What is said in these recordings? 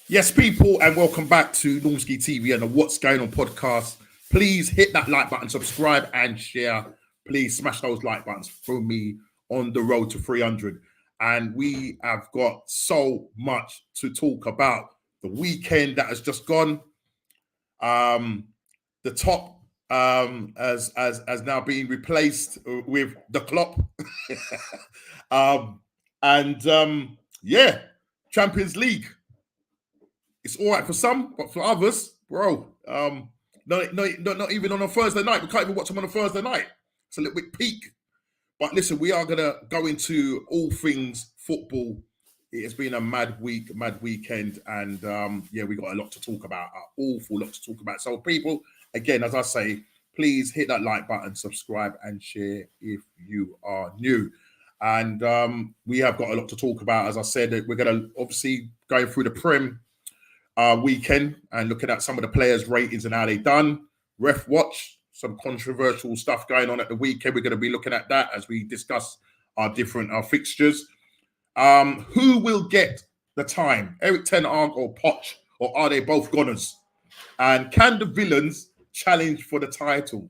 Yes, people, and welcome back to Normski TV and the What's Going On podcast. Please hit that like button, subscribe, and share. Please smash those like buttons for me on the road to 300. And we have got so much to talk about. The weekend that has just gone. The top has now been replaced with the Klopp. Champions League. It's all right for some, but for others, bro, not even on a Thursday night. We can't even watch them on a Thursday night. It's a little bit peak. But listen, we are going to go into all things football. It has been a mad week, mad weekend. And we got a lot to talk about, an awful lot to talk about. So people, again, as I say, please hit that like button, subscribe and share if you are new. And we have got a lot to talk about. As I said, we're going to obviously go through the Prem weekend and looking at some of the players' ratings and how they done. Ref watch, some controversial stuff going on at the weekend. We're going to be looking at that as we discuss our different fixtures. Who will get the time? Eric Ten Hag or Poch, or are they both goners? And can the villains challenge for the title?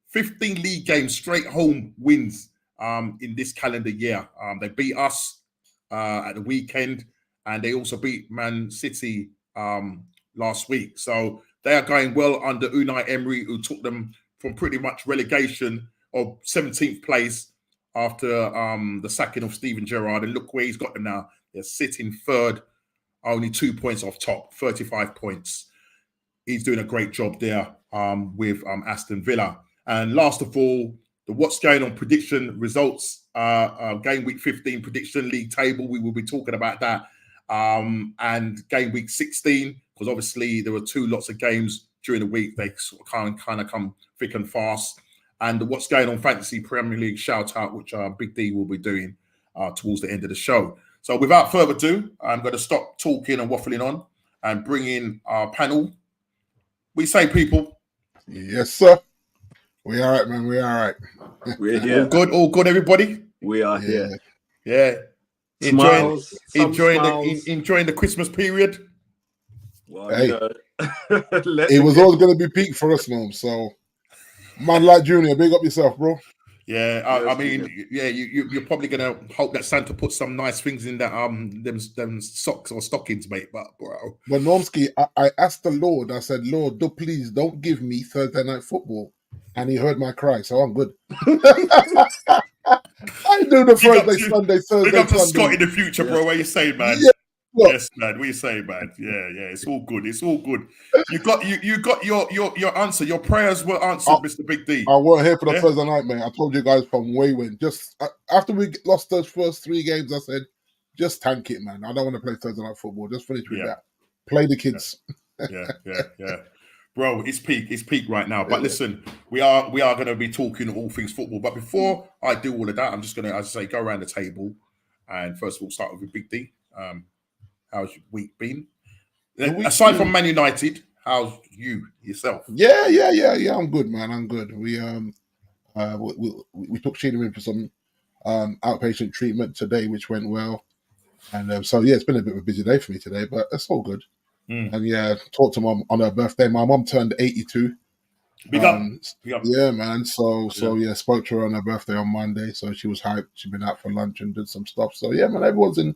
15 league games, straight home wins in this calendar year. They beat us at the weekend. And they also beat Man City last week. So they are going well under Unai Emery, who took them from pretty much relegation of 17th place after the sacking of Steven Gerrard. And look where he's got them now. They're sitting third, only 2 points off top, 35 points. He's doing a great job there with Aston Villa. And last of all, the What's Going On prediction results, game week 15 prediction league table. We will be talking about that. And game week 16, because obviously there were two lots of games during the week. They sort of kind of come thick and fast. And What's Going On Fantasy Premier League shout out, which Big D will be doing towards the end of the show. So without further ado, I'm going to stop talking and waffling on and bring in our panel. We say, people. Yes, sir. We all right, man. We all right. We're here. All good, everybody. We are here. Yeah. Enjoying the Christmas period. Well, hey, it was always going to be peak for us, man. So, man like Junior, big up yourself, bro. Yeah, you're probably going to hope that Santa puts some nice things in that them socks or stockings, mate. But bro, but Normski, I asked the Lord. I said, Lord, please don't give me Thursday night football, and He heard my cry, so I'm good. I do the Friday, Sunday, Thursday. Big up to Sunday. Scott in the future, bro. What you saying, man? Yeah. Yes, man. What you saying, man? Yeah. It's all good. It's all good. You got your answer. Your prayers were answered, Mr. Big D. I weren't here for the Thursday night, man. I told you guys from way when. Just after we lost those first 3 games, I said, just tank it, man. I don't want to play Thursday night football. Just finish with that. Play the kids. Yeah. Bro, it's peak right now. But listen, we are going to be talking all things football. But before I do all of that, I'm just going to, as I say, go around the table. And first of all, start with Big D. How's your week been? Aside from Man United, how's you yourself? Yeah. I'm good, man. I'm good. We took Sheena in for some outpatient treatment today, which went well. And it's been a bit of a busy day for me today, but it's all good. And talked to Mom on her birthday. My mom turned 82. Big up. Yeah, man. So spoke to her on her birthday on Monday. So she was hyped. She's been out for lunch and did some stuff. So yeah, man, everyone's doing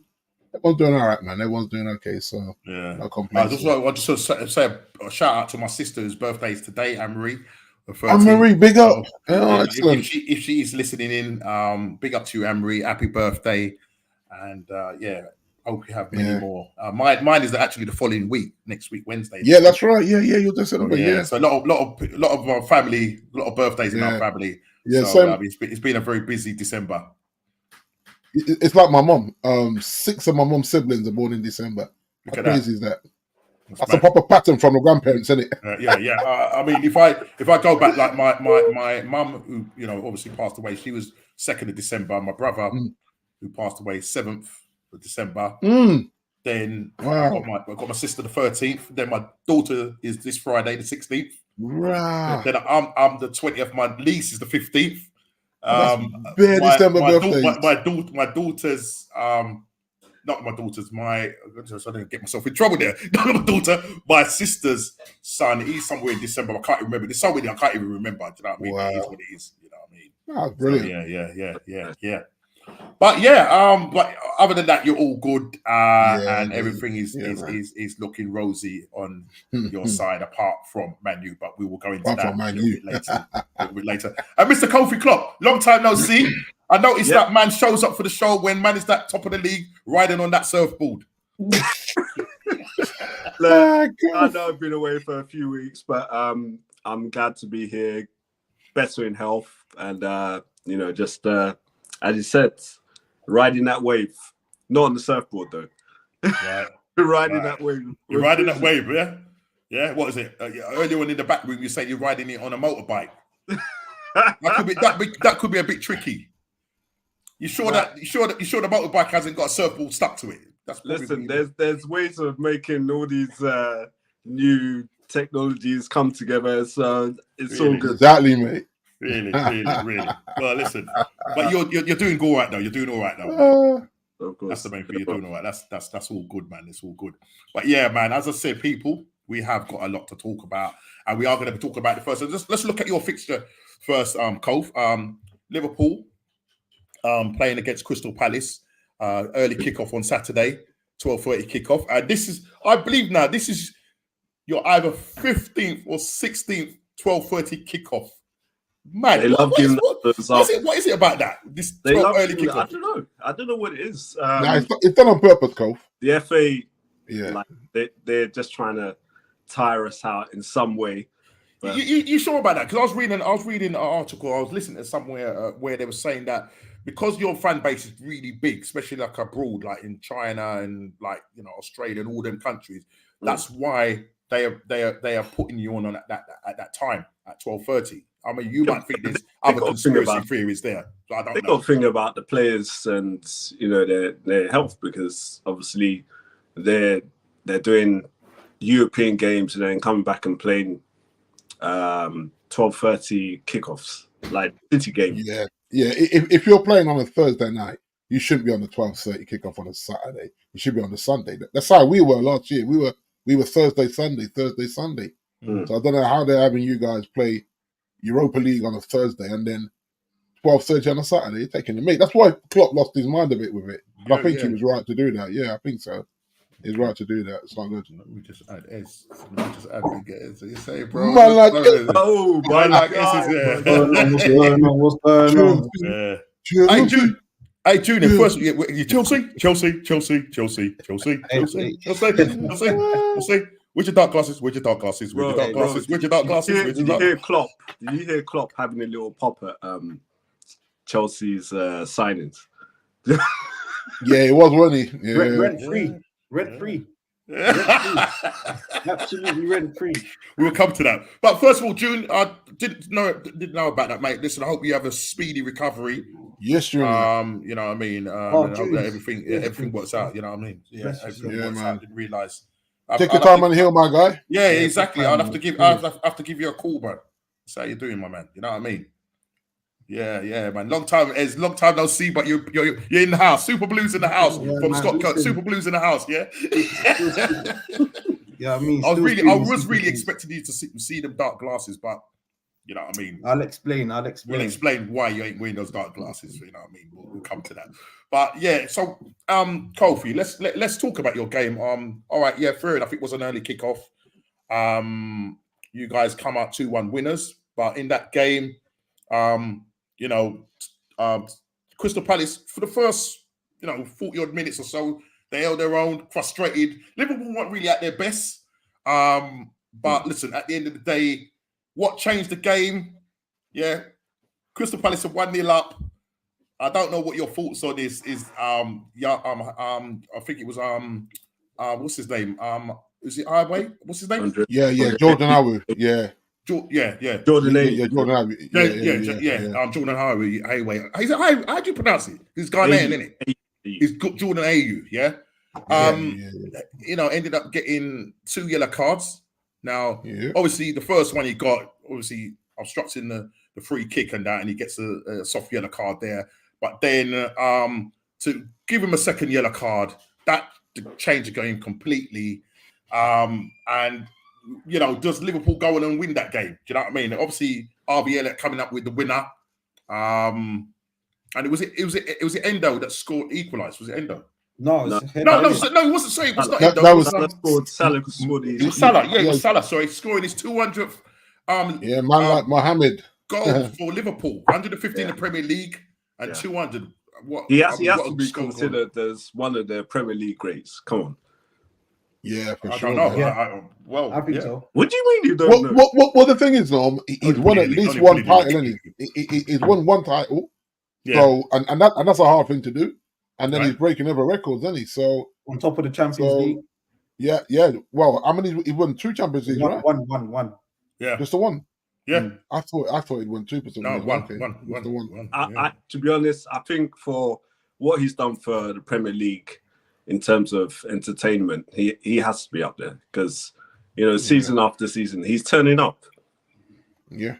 all right, man. Everyone's doing okay. So no complaints. I just want to say a shout out to my sister whose birthday is today, Anne-Marie. Anne-Marie, big up. Excellent. If she is listening in, big up to you, Anne-Marie. Happy birthday. And hope you have many more. Mine is actually the following week, next week, Wednesday. Yeah, that's right. Yeah, you'll just celebrate. So a lot of our family, a lot of birthdays in our family. Yeah, so it's been a very busy December. It's like my mom. 6 of my mom's siblings are born in December. How crazy is that? That's a proper pattern from the grandparents, isn't it? I mean, if I go back, like my mum, who obviously passed away, she was 2nd of December. My brother, who passed away 7th of December. Then I got my sister the 13th. Then my daughter is this Friday the 16th. Right. Then I'm the 20th. My niece is the 15th. December birthday. My daughter's not my daughter's, I didn't get myself in trouble there. Not my daughter, my sister's son. He's somewhere in December. I can't remember. There's somewhere I can't even remember. Do you know what I mean? Wow. It is what it is. You know what I mean? Oh, brilliant. So, yeah. But yeah, but other than that, you're all good, and everything is looking rosy on your side, apart from Man U. But we will go into that a little bit later. And Mr. Kofi Klopp, long time no see. I noticed that man shows up for the show when man is that top of the league, riding on that surfboard. Look, I know I've been away for a few weeks, but I'm glad to be here, better in health, and just as you said, riding that wave. Not on the surfboard though. Right. riding that wave. You're riding that wave, yeah? Yeah, what is it? Earlier on in the back room, you said you're riding it on a motorbike. that could be a bit tricky. You sure that the motorbike hasn't got a surfboard stuck to it? Listen, there's ways of making all these new technologies come together, so it's all good. Exactly, mate. Really. Well, listen, but you're doing all right though. You're doing all right though. Of course, that's the main thing. You're doing all right. That's all good, man. It's all good. But yeah, man. As I said, people, we have got a lot to talk about, and we are going to be talking about it first. So let's look at your fixture first, Cove. Liverpool playing against Crystal Palace. Early kickoff on Saturday, 12:30 kickoff. And I believe now, this is your either 15th or 16th 12:30 kickoff. Man, they love giving what is it about that? This early kickoff? I don't know what it is. It's done on purpose, Cove. The FA, they're just trying to tire us out in some way. But... You sure about that? Because I was reading an article. I was listening to somewhere where they were saying that because your fan base is really big, especially like abroad, like in China and like Australia and all them countries, that's why they are putting you on at that time at 12:30. I mean, you might think there's other conspiracy theories there. So I don't know. They got to think about the players and their health, because obviously they're doing European games and then coming back and playing 12:30 kickoffs like City games. Yeah. If you're playing on a Thursday night, you shouldn't be on the 12:30 kickoff on a Saturday. You should be on the Sunday. That's how we were last year. We were Thursday, Sunday. So I don't know how they're having you guys play Europa League on a Thursday and then 12:30 on a Saturday. You're taking the mate. That's why Klopp lost his mind a bit with it. But I think he was right to do that. Yeah, I think so. He's right to do that. It's not good. We just add S. We just add S. So you say, bro. Man like S is there. What's going on? Hey, Junior, first, you Chelsea. Where's your dark glasses? Did you hear Klopp having a little pop at Chelsea's signings? Yeah, it was, wasn't he? Yeah. Rent free. Absolutely rent free. We will come to that. But first of all, June, I didn't know about that, mate. Listen, I hope you have a speedy recovery. Yes, June. You know what I mean? And I hope that everything works out. You know what I mean? Yeah, everything works out. I didn't realise. Take your time and heal, my guy. Yeah, exactly. I'd have to give you a call, bro. That's how you doing, my man. You know what I mean? Yeah, man. Long time no see, but you're in the house. Super Blues in the house from Scott Kirk. Super Blues in the house, yeah. Yeah, I mean, I was really expecting you to see them dark glasses, but you know what I mean. I'll explain. We'll explain why you ain't wearing those dark glasses. You know what I mean. We'll come to that. But yeah, so Kofi, let's talk about your game. All right, yeah, fair enough. It was an early kickoff. You guys come out 2-1 winners, but in that game, Crystal Palace for the first 40 odd minutes or so, they held their own, frustrated. Liverpool weren't really at their best. But listen, at the end of the day, what changed the game? Yeah, Crystal Palace are 1-0 up. I don't know what your thoughts on this is. I think it was what's his name? Is it Highway? What's his name? Yeah, Jordan Ayew. Yeah. Jordan Ayew. Jordan Ayew. How do you pronounce it? He's Ghanaian, isn't it? He's Jordan Ayew. Yeah. Ended up getting 2 yellow cards. Now, obviously, the first one he got, obstructing the free kick and that, and he gets a soft yellow card there. But then to give him a second yellow card, that changed the game completely. And does Liverpool go on and win that game? Do you know what I mean? Obviously, RB Elliott coming up with the winner. And it was Endo that scored, equalised. Was it Endo? No, No, it wasn't. Sorry, it was not Endo. That was Salah scored. It was Salah. Yeah, it was Salah. Sorry, scoring his 200th. Like Mohammed. Goal for Liverpool, 150 in the Premier League and 200. He has to be considered as one of the Premier League greats. Come on. Yeah, for I sure. don't know. I think so. What do you mean you don't know? Well, the thing is, he's won at least one title, hasn't he? He's won one title. Yeah. So and that's a hard thing to do. And then he's breaking other records, isn't he? So on top of the Champions League. Yeah. Well, I mean, he won 2 Champions Leagues, right? One. Yeah. Just the one. Yeah. I thought he'd won 2%. No, one. To be honest, I think for what he's done for the Premier League in terms of entertainment, he has to be up there because season after season he's turning up. Yeah.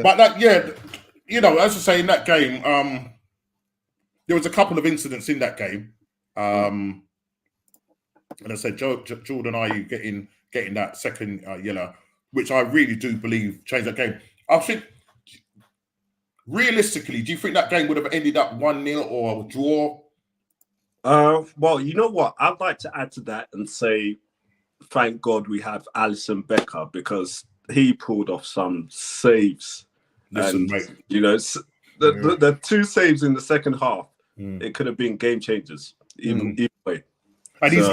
But as I say, in that game, there was a couple of incidents in that game. And I said, Jordan, are you getting that second yellow, which I really do believe changed that game. I think, realistically, do you think that game would have ended up 1-0 or a draw? Well, you know what? I'd like to add to that and say, thank God we have Alisson Becker because he pulled off some saves. Listen, and, mate. The 2 saves in the second half, it could have been game changers, either way. And he's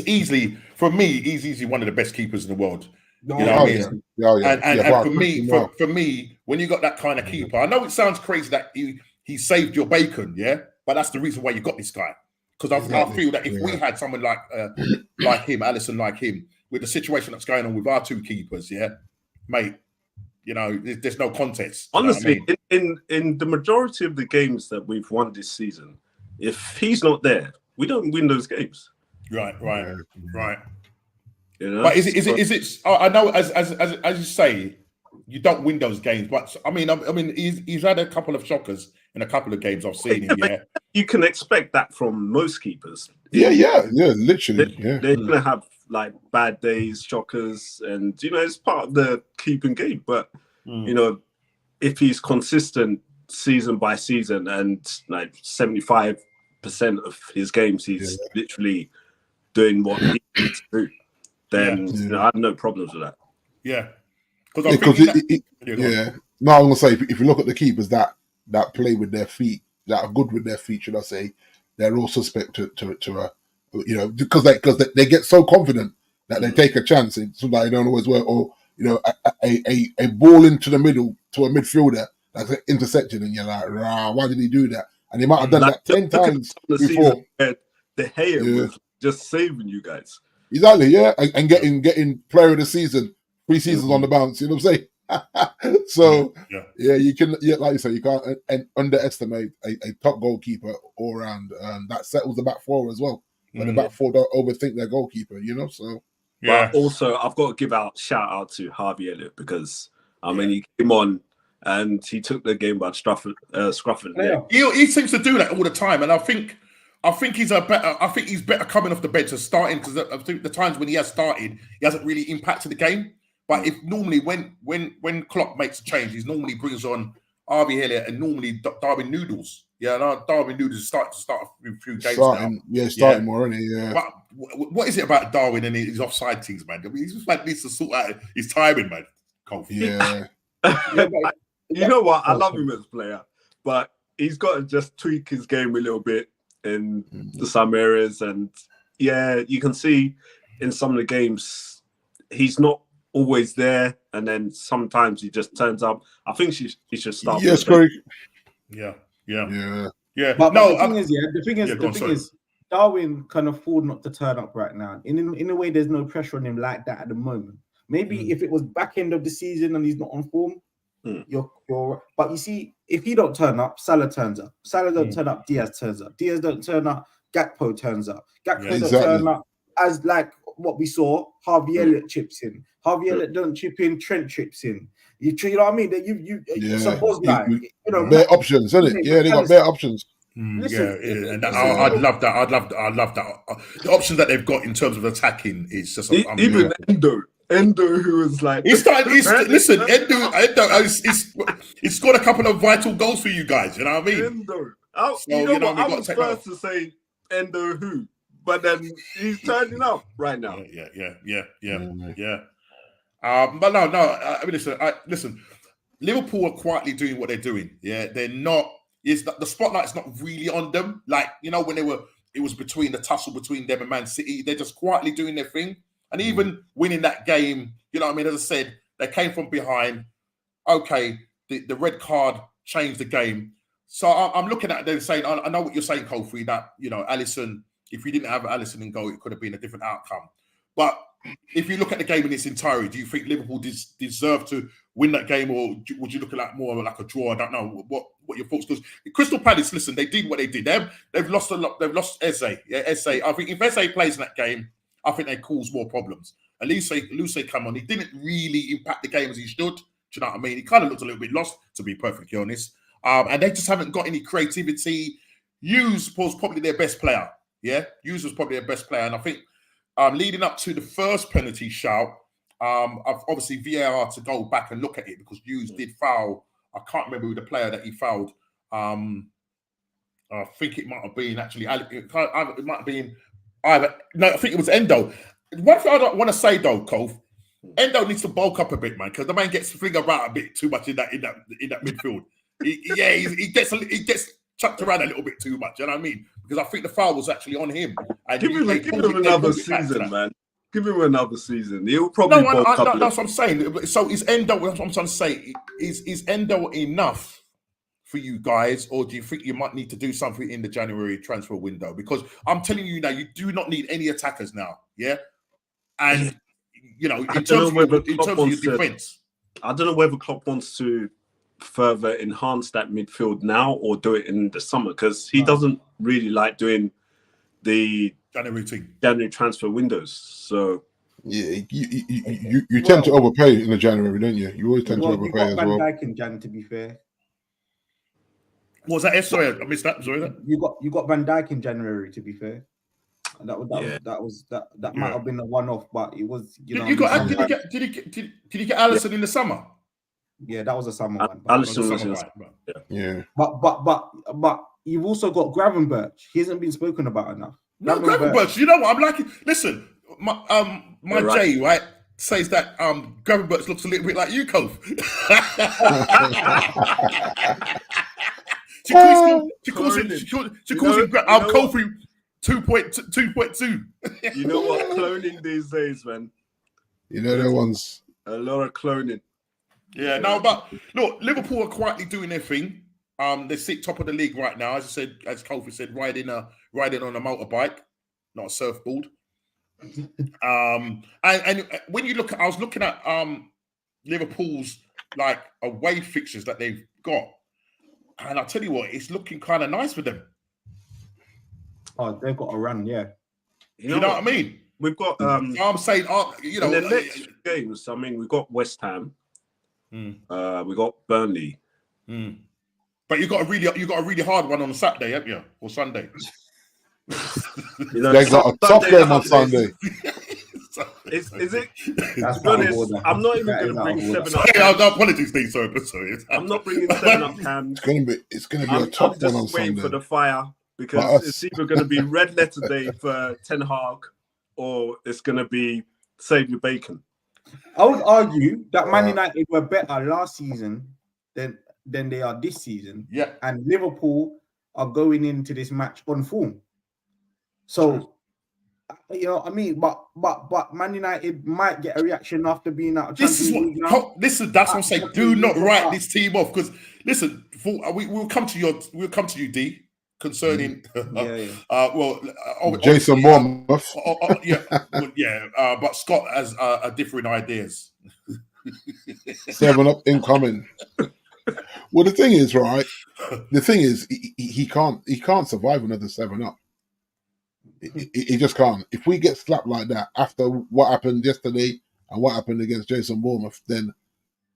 easily, for me, he's easily one of the best keepers in the world. You know what I mean? And for me, when you got that kind of keeper, I know it sounds crazy that he saved your bacon, but that's the reason why you got this guy. Because I feel that if we had someone like him, Alisson like him, with the situation that's going on with our 2 keepers, mate, there's no contest. Honestly, in the majority of the games that we've won this season, if he's not there, we don't win those games. Right. But is it? I know, as you say, you don't win those games. But I mean, he's had a couple of shockers in a couple of games I've seen him. Yeah, you can expect that from most keepers. Literally. They're gonna have like bad days, shockers, and it's part of the keeping game. But if he's consistent season by season and like 75% of his games, he's literally doing what he needs to do, then I have no problems with that. Yeah. No, I'm gonna say if you look at the keepers that play with their feet, that are good with their feet, should I say, they're all suspect to because they get so confident that they take a chance. It's like they don't always work, or a ball into the middle to a midfielder that's intercepted, and you're like, why did he do that? And he might have done that 10 times before. The hair was just saving you guys. Exactly, yeah, and getting player of the season, 3 seasons on the bounce. You know what I'm saying? So you can, like you say, you can't underestimate a top goalkeeper all round. That settles the back 4 as well. But the back 4 don't overthink their goalkeeper. So. But also, I've got to give shout out to Harvey Elliott because he came on and he took the game by scruff of the neck. He seems to do that all the time, and I think he's better coming off the bench and starting, because I think the times when he has started, he hasn't really impacted the game. But if normally when Klopp makes a change, he normally brings on RB Elliott and normally Darwin Noodles. Darwin Noodles is starting to start a few games starting more, isn't he? Yeah. But what is it about Darwin and his offside things, man? I mean, he's just needs to sort out his timing, man. Yeah. You know what? I love him as a player, but he's got to just tweak his game a little bit in some areas. And you can see in some of the games he's not always there, and then sometimes he just turns up. I think he should start. Yes, Craig. Yeah. But the thing is, Darwin can afford not to turn up right now. In a way, there's no pressure on him like that at the moment. Maybe if it was back end of the season and he's not on form, you're. But you see, if he don't turn up, Salah turns up. Salah don't turn up, Diaz turns up. Diaz don't turn up, Gakpo turns up. Gakpo don't turn up, as like what we saw. Harvey Elliott chips in. Harvey Elliott don't chip in. Trent chips in. You know what I mean? That you suppose like bare options, isn't it? Yeah, they got bare options. And I'd love that. I'd love that. The options that they've got in terms of attacking is just even Endo, who was like, listen, Endo, he's scored a couple of vital goals for you guys. You know what I mean? Endo. I was first to say Endo who, but then he's turning up right now. Yeah. But no. I mean, listen. Liverpool are quietly doing what they're doing. Yeah, they're not. The spotlight's not really on them. Like, you know, when it was between the tussle between them and Man City. They're just quietly doing their thing. And even winning that game, you know what I mean? As I said, they came from behind. Okay, the red card changed the game. So I'm looking at them saying, I know what you're saying, Kofi, that, you know, Alisson, if you didn't have Alisson in goal, it could have been a different outcome. But if you look at the game in its entirety, do you think Liverpool deserve to win that game, or would you look at that more like a draw? I don't know what your thoughts. Because Crystal Palace, listen, they did what they did. They've lost a lot. They've lost Eze. Yeah, Eze. I think if Eze plays in that game, I think they cause more problems. At least come on. He didn't really impact the game as he should. Do you know what I mean? He kind of looked a little bit lost, to be perfectly honest. And they just haven't got any creativity. Hughes was probably their best player. Yeah, Hughes was probably their best player, and I think. Leading up to the first penalty shout, I've obviously VAR to go back and look at it because Hughes did foul. I can't remember who the player that he fouled. I think it might have been actually. It might have been either. No, I think it was Endo. One thing I don't want to say though, Cove, Endo needs to bulk up a bit, man, because the man gets fingered about a bit too much in that midfield. He gets chucked around a little bit too much. You know what I mean? Because I think the foul was actually on him. And give him another season, man. Give him another season. He'll probably. That's what I'm saying. So is Endo? What I'm trying to say is Endo enough for you guys, or do you think you might need to do something in the January transfer window? Because I'm telling you now, you do not need any attackers now. Yeah, and you know, in terms of your defense, I don't know whether Klopp wants to further enhance that midfield now or do it in the summer, because he doesn't really like doing the January transfer windows. So yeah, you tend to overpay in the January, don't you? You always tend to overpay as well. You got Van Dijk in Jan, to be fair. What was that? Sorry, I missed that. Sorry, you got Van Dijk in January, to be fair. That might have been a one-off, but it was. Did you get Alisson in the summer? Yeah, that was a summer one. Alisson was yeah. But you've also got Gravenberch. He hasn't been spoken about enough. No, Gravenberch. You know what? I'm liking. Listen, my Jay, right, says that Gravenberch looks a little bit like you, Cove. She calls him Kofi 2.2. You know what? Cloning these days, man. You know that one's a lot of cloning. Yeah, no, but look, Liverpool are quietly doing their thing. They sit top of the league right now, as I said, as Kofi said, riding on a motorbike, not a surfboard. And when you look, I was looking at Liverpool's like away fixtures that they've got, and I'll tell you what, it's looking kind of nice for them. Oh, they've got a run, yeah. You know what I mean? We've got. I'm saying, you know, in the next games. I mean, we've got West Ham. We got Burnley. But you got a really hard one on Saturday, haven't you? Or Sunday? They got a tough game on Sunday. Is it? To be honest, I'm not even going to bring 7 up. Apologies, Steve. Sorry. I'm not bringing 7 up cans. It's going to be a tough one on Sunday. I'm just waiting for the fire, because it's either going to be red letter day for Ten Hag, or it's going to be save your bacon. I would argue that Man United were better last season than they are this season. Yeah. And Liverpool are going into this match on form. So, you know what I mean? But Man United might get a reaction after being out of Champions League now. That's what I'm saying. Do not write this team off, because listen, we'll come to you, D, concerning Jason Bournemouth. But Scott has differing ideas. 7 up incoming. Well, the thing is, right? The thing is, he can't survive another 7 up. He just can't. If we get slapped like that after what happened yesterday and what happened against Jason Bournemouth, then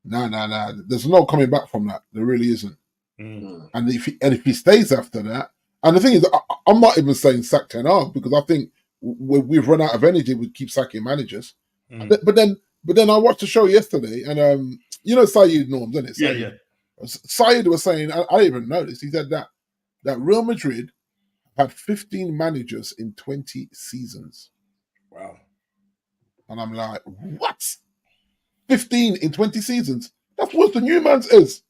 nah. There's no coming back from that. There really isn't. And if he stays after that, And the thing is, I'm not even saying sack Ten Hag because I think we've run out of energy. We keep sacking managers. But then I watched the show yesterday, and Saeed Norms, isn't it? Saeed. Yeah. Saeed was saying, I didn't even notice. He said that Real Madrid had 15 managers in 20 seasons. Wow. And I'm like, what? 15 in 20 seasons? That's what the new man's is.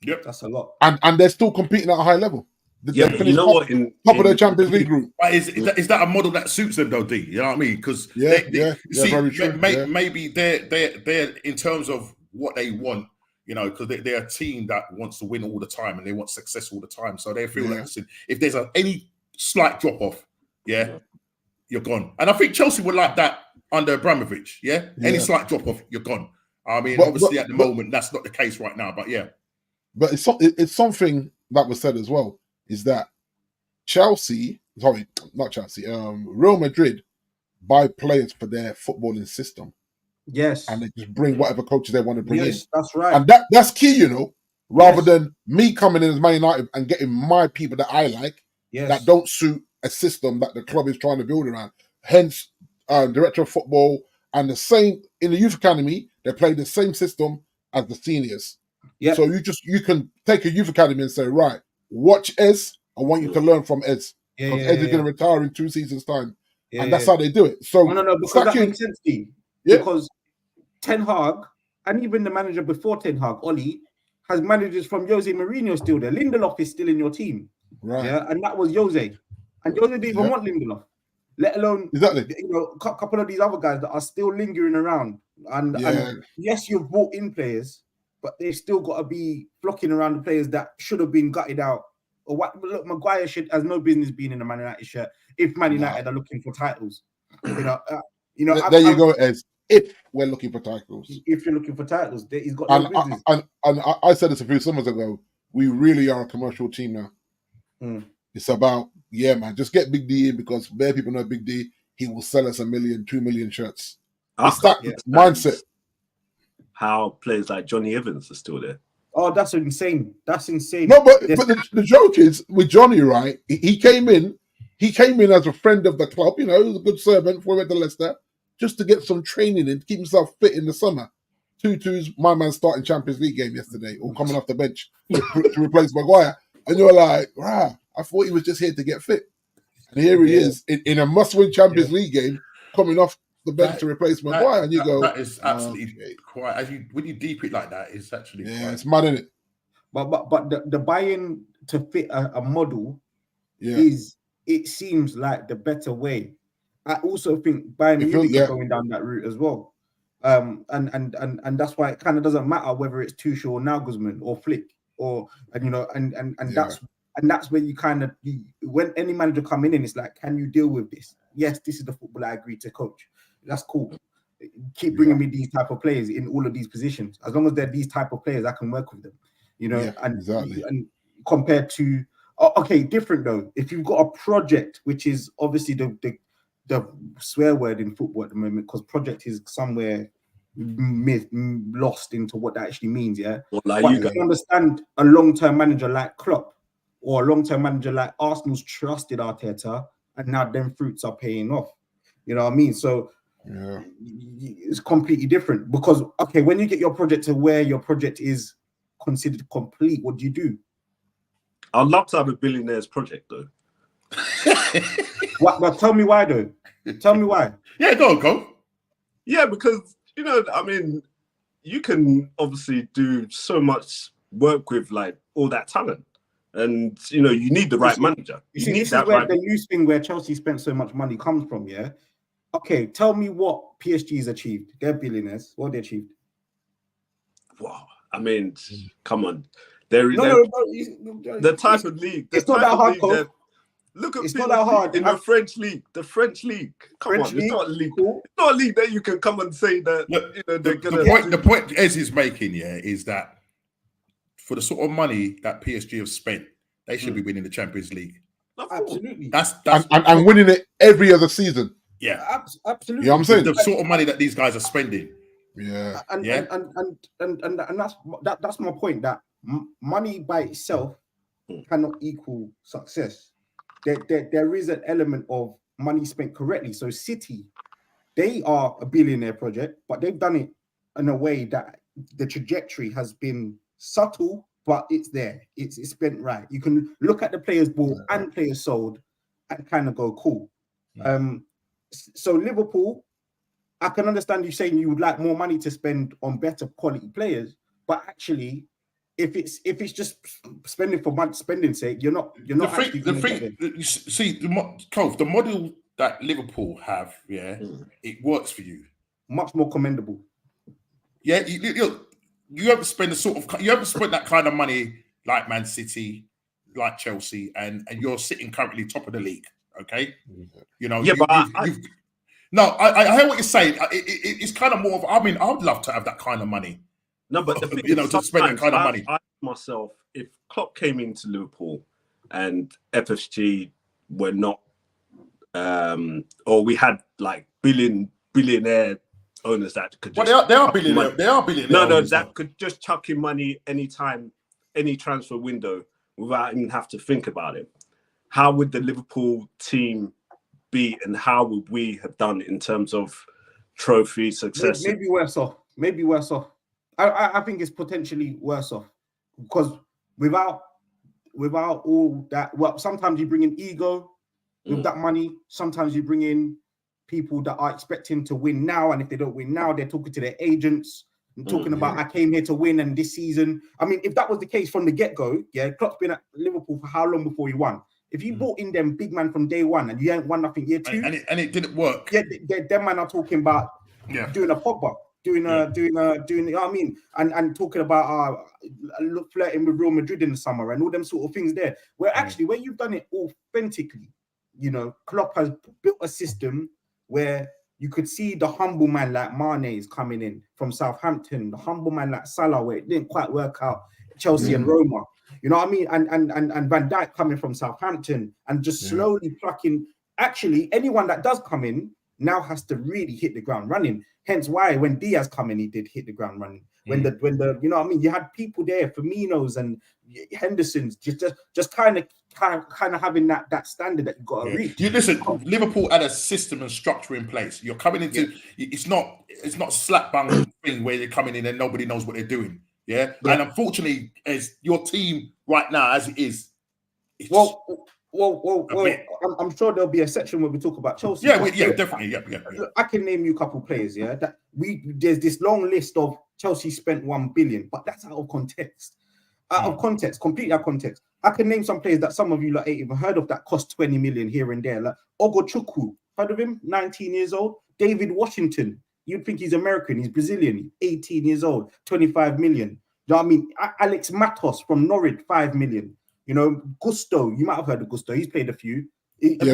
Yep, that's a lot. And they're still competing at a high level. Yeah, but you know what? Top of the Champions League group. Is that a model that suits them though, D? You know what I mean? Because very true. Maybe they're in terms of what they want, because they're a team that wants to win all the time and they want success all the time. So they feel like, listen, if there's any slight drop off, you're gone. And I think Chelsea would like that under Abramovich. Any slight drop off, you're gone. I mean, obviously at the moment that's not the case right now, but yeah. But it's something that was said as well, is that Real Madrid buy players for their footballing system. Yes. And they just bring whatever coaches they want to bring in. That's right. And that's key, rather than me coming in as Man United and getting my people that I like that don't suit a system that the club is trying to build around. Hence, director of football and the same in the youth academy, they play the same system as the seniors. Yeah. So you can take a youth academy and say, right, watch Ez. I want you to learn from Ez. Because Ez is going to retire in 2 seasons' time. And that's how they do it. So no, because that makes sense, Steve. Because Ten Hag, and even the manager before Ten Hag, Oli, has managers from Jose Mourinho still there. Lindelof is still in your team. Right. Yeah, and that was Jose. And Jose didn't even want Lindelof. Let alone a couple of these other guys that are still lingering around. And yes, you've brought in players, but they've still got to be flocking around the players that should have been gutted out. Or what? Look, Maguire has no business being in a Man United shirt if Man United are looking for titles. There you go, Ez. If we're looking for titles, if you're looking for titles, he's got no business. And I said this a few summers ago. We really are a commercial team now. It's about man, just get Big D in because bare people know Big D. He will sell us 1 million, 2 million shirts. It's that mindset. How players like Johnny Evans are still there. Oh, that's insane. That's insane. No, but the joke is with Johnny, right? He came in as a friend of the club, he was a good servant for him at Leicester, just to get some training in, to keep himself fit in the summer. 2-2's my man starting Champions League game yesterday, or coming off the bench to replace Maguire. And you're like, rah, I thought he was just here to get fit. And here he is in a must-win Champions League game, coming off the bench to replace Maguire. And you go, that is absolutely quite, when you deep it like that, it's actually quite... it's mad, isn't it? But the buy-in to fit a model it seems like the better way. I also think Bayern Munich is going down that route as well. And that's why it kind of doesn't matter whether it's Tuchel or Nagelsmann or Flick that's where you kind of when any manager coming in, it's like, can you deal with this? Yes, this is the football I agree to coach. That's cool. Keep bringing me these type of players in all of these positions. As long as they're these type of players, I can work with them. And compared to different though. If you've got a project, which is obviously the swear word in football at the moment, because project is somewhere lost into what that actually means. Yeah, but you can understand a long-term manager like Klopp or a long-term manager like Arsenal's trusted Arteta, and now them fruits are paying off. You know what I mean? So it's completely different because when you get your project to where your project is considered complete, what do you do? I'd love to have a billionaire's project though. What? But tell me why though. Tell me why. Yeah, go. Yeah, because you can obviously do so much work with like all that talent, and you need the right manager. You see, this is where the news thing where Chelsea spent so much money comes from. Yeah. Okay, tell me what PSG's achieved. They're billionaires. What they achieved? Wow. Come on. The type of league. It's not that hard. Look at it's not that hard in the French league. The French league. It's not a league. Cool. It's not a league that you can come and say that. Look, the point Ez is making is that for the sort of money that PSG have spent, they should be winning the Champions League. Absolutely. That's and winning it every other season. Yeah, absolutely. You know what I'm saying? The sort of money that these guys are spending. Yeah, and that's my point. That money by itself cannot equal success. There is an element of money spent correctly. So City, they are a billionaire project, but they've done it in a way that the trajectory has been subtle, but it's there. It's spent right. You can look at the players bought and players sold and kind of go, cool. So Liverpool, I can understand you saying you would like more money to spend on better quality players, but actually, if it's just spending for spending's sake, you're not the model that Liverpool have, it works for you. Much more commendable. Yeah, you haven't spent that kind of money like Man City, like Chelsea, and you're sitting currently top of the league. Okay, you know. Yeah, I hear what you're saying. It's kind of more of. I mean, I would love to have that kind of money. No, but the thing to spend that kind of money. I ask myself, if Klopp came into Liverpool and FSG were not, or we had like billionaire owners that could just they are billionaire. They are billionaire. No, that could just chuck in money anytime, any transfer window without even have to think about it. How would the Liverpool team be, and how would we have done in terms of trophy success? Maybe worse off. I think it's potentially worse off because without all that, well, sometimes you bring in ego with that money. Sometimes you bring in people that are expecting to win now, and if they don't win now, they're talking to their agents and talking about, I came here to win, and this season. I mean, if that was the case from the get-go, Klopp's been at Liverpool for how long before he won? If you brought in them big man from day one and you ain't won nothing year two, and it didn't work. Yeah, them man are talking about doing a Pogba. Doing you know what I mean, and talking about flirting with Real Madrid in the summer and all them sort of things there. Where actually, where you've done it authentically, you know, Klopp has built a system where you could see the humble man like Mane is coming in from Southampton, the humble man like Salah, where it didn't quite work out, Chelsea and Roma. You know what I mean? And Van Dijk coming from Southampton and just slowly plucking. Actually, anyone that does come in now has to really hit the ground running. Hence why when Diaz come in, he did hit the ground running. When the you know what I mean, you had people there, Firminos and Henderson's, just kind of having that standard that you got to reach. You listen, Liverpool had a system and structure in place. You're coming into it's not slap bang thing where they're coming in and nobody knows what they're doing. Yeah. And unfortunately, as your team right now as it is, well, I'm sure there'll be a section where we talk about Chelsea. Definitely. Yeah. I can name you a couple players. That there's this long list of Chelsea spent 1 billion, but that's out of context. Completely out of context. I can name some players that some of you like ain't even heard of that cost 20 million here and there. Like Ogochukwu, heard of him? 19 years old. David Washington, you'd think he's American. He's Brazilian. 18 years old, 25 million. You know what I mean? Alex Matos from Norwich, 5 million. You know, Gusto, you might have heard of Gusto. He's played a few. He's come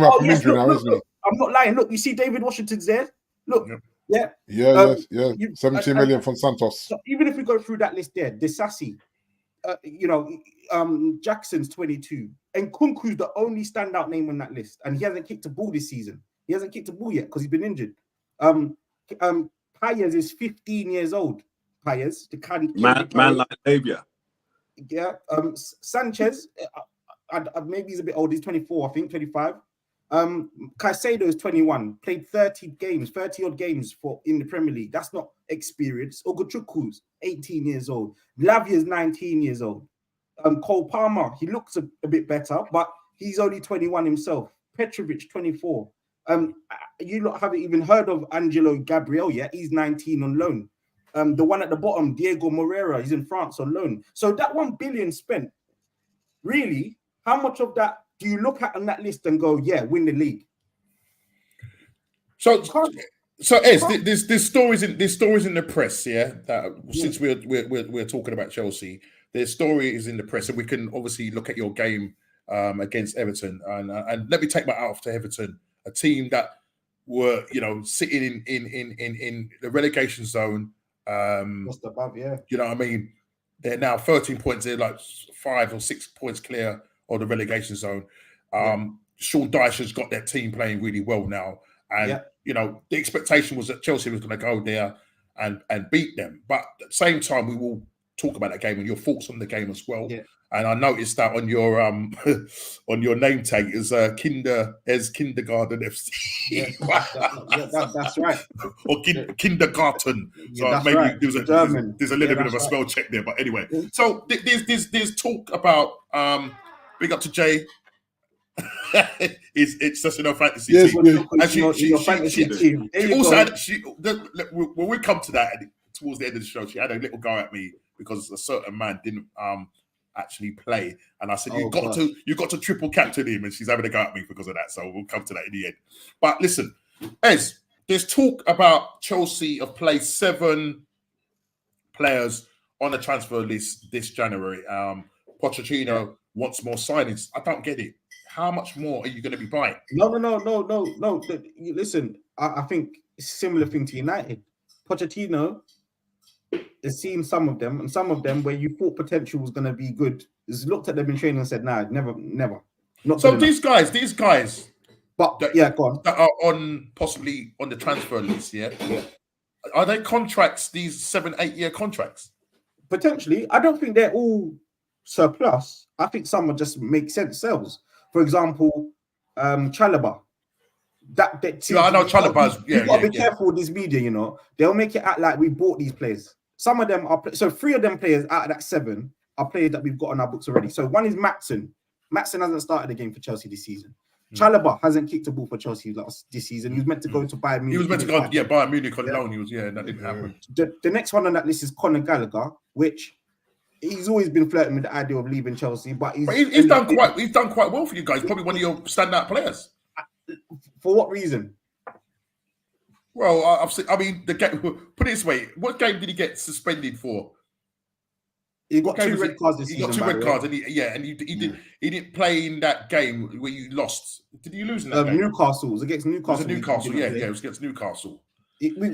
out from injury now, isn't he? I'm not lying. Look, you see David Washington's there? Look, 17 million from Santos. So even if we go through that list there, Disasi, Jackson's 22. And Kunku's the only standout name on that list. And he hasn't kicked a ball this season. He hasn't kicked a ball yet because he's been injured. Payers is 15 years old. Payers, the man like Labia. Yeah, Sanchez, maybe he's a bit old. He's 24, I think, 25. Caicedo is 21. Played 30 odd games in the Premier League. That's not experience. Ogochukwu's 18 years old. Lavia's 19 years old. Cole Palmer, he looks a bit better, but he's only 21 himself. Petrovic, 24. You lot haven't even heard of Angelo Gabriel yet. He's 19 on loan. The one at the bottom, Diego Moreira, he's in France on loan. So that 1 billion spent, really, how much of that do you look at on that list and go, win the league? So Ez, there's stories in the press, that since we're talking about Chelsea, there's stories in the press, and we can obviously look at your game against Everton, and let me take my hat off to Everton, a team that were sitting in the relegation zone. Just above, you know what I mean? They're now 13 points. They're like 5 or 6 points clear of the relegation zone. Sean Dyche has got their team playing really well now, and the expectation was that Chelsea was going to go there and beat them. But at the same time, we will talk about that game and your thoughts on the game as well. and I noticed that on your on your name tag is Kindergarten FC. That's right. Or kindergarten. So that's maybe right. there's a little bit of a spell check there. But anyway, so there's talk about big up to Jay. It's such an fantasy team. And she also had when we come to that towards the end of the show, she had a little go at me because a certain man didn't actually play, and I said you got to triple captain him, and she's having a go at me because of that. So we'll come to that in the end. But listen, Ez, there's talk about Chelsea have placed 7 players on the transfer list this January. Pochettino wants more signings. I don't get it. How much more are you going to be buying? No. Listen, I think it's a similar thing to United. Pochettino has seen some of them, and some of them where you thought potential was going to be good, has looked at them in training and said, "Nah, never." Not so these guys, but go on. That are possibly on the transfer list, yeah. Are they contracts? These 7-8 year contracts? Potentially, I don't think they're all surplus. I think some will just make sense sales. For example, Chalobah. I know Chalobah's. You got to be careful with this media. You know, they'll make it act like we bought these players. Some of them are 3 of them players out of that 7 are players that we've got on our books already. So one is Maatsen. Maatsen hasn't started a game for Chelsea this season. Chalobah hasn't kicked a ball for Chelsea this season. He was meant to go to Bayern Munich. He was meant to go, Bayern Munich on loan. That didn't happen. The next one on that list is Conor Gallagher, which he's always been flirting with the idea of leaving Chelsea, but he's done quite well for you guys. Probably one of your standout players. For what reason? Well, I mean, the game. Put it this way: what game did he get suspended for? He got 2 red cards this season. He got 2 red cards, and he didn't play in that game where you lost. Did you lose in that game? Newcastle. It was against Newcastle. It was Newcastle. It was against Newcastle.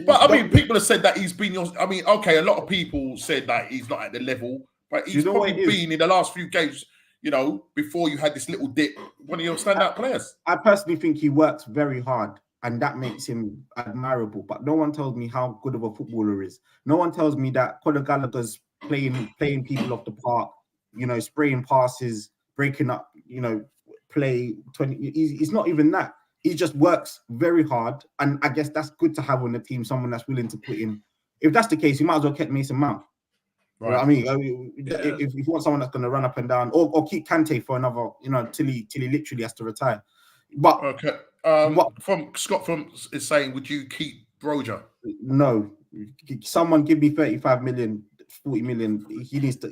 But I mean, people have said that he's been. I mean, okay, a lot of people said that he's not at the level, but he's probably been in the last few games. You know, before you had this little dip, one of your standout players. I personally think he works very hard, and that makes him admirable. But no one tells me how good of a footballer he is. No one tells me that Conor Gallagher's playing people off the park, you know, spraying passes, breaking up, you know, play 20. He's not even that. He just works very hard, and I guess that's good to have on the team. Someone that's willing to put in. If that's the case, you might as well keep Mason Mount. Right. You know what I mean, if you want someone that's going to run up and down, or keep Kante for another, you know, till he literally has to retire. But okay, from Scott is saying, would you keep Broja? No, someone give me 35 million, 40 million. He needs to.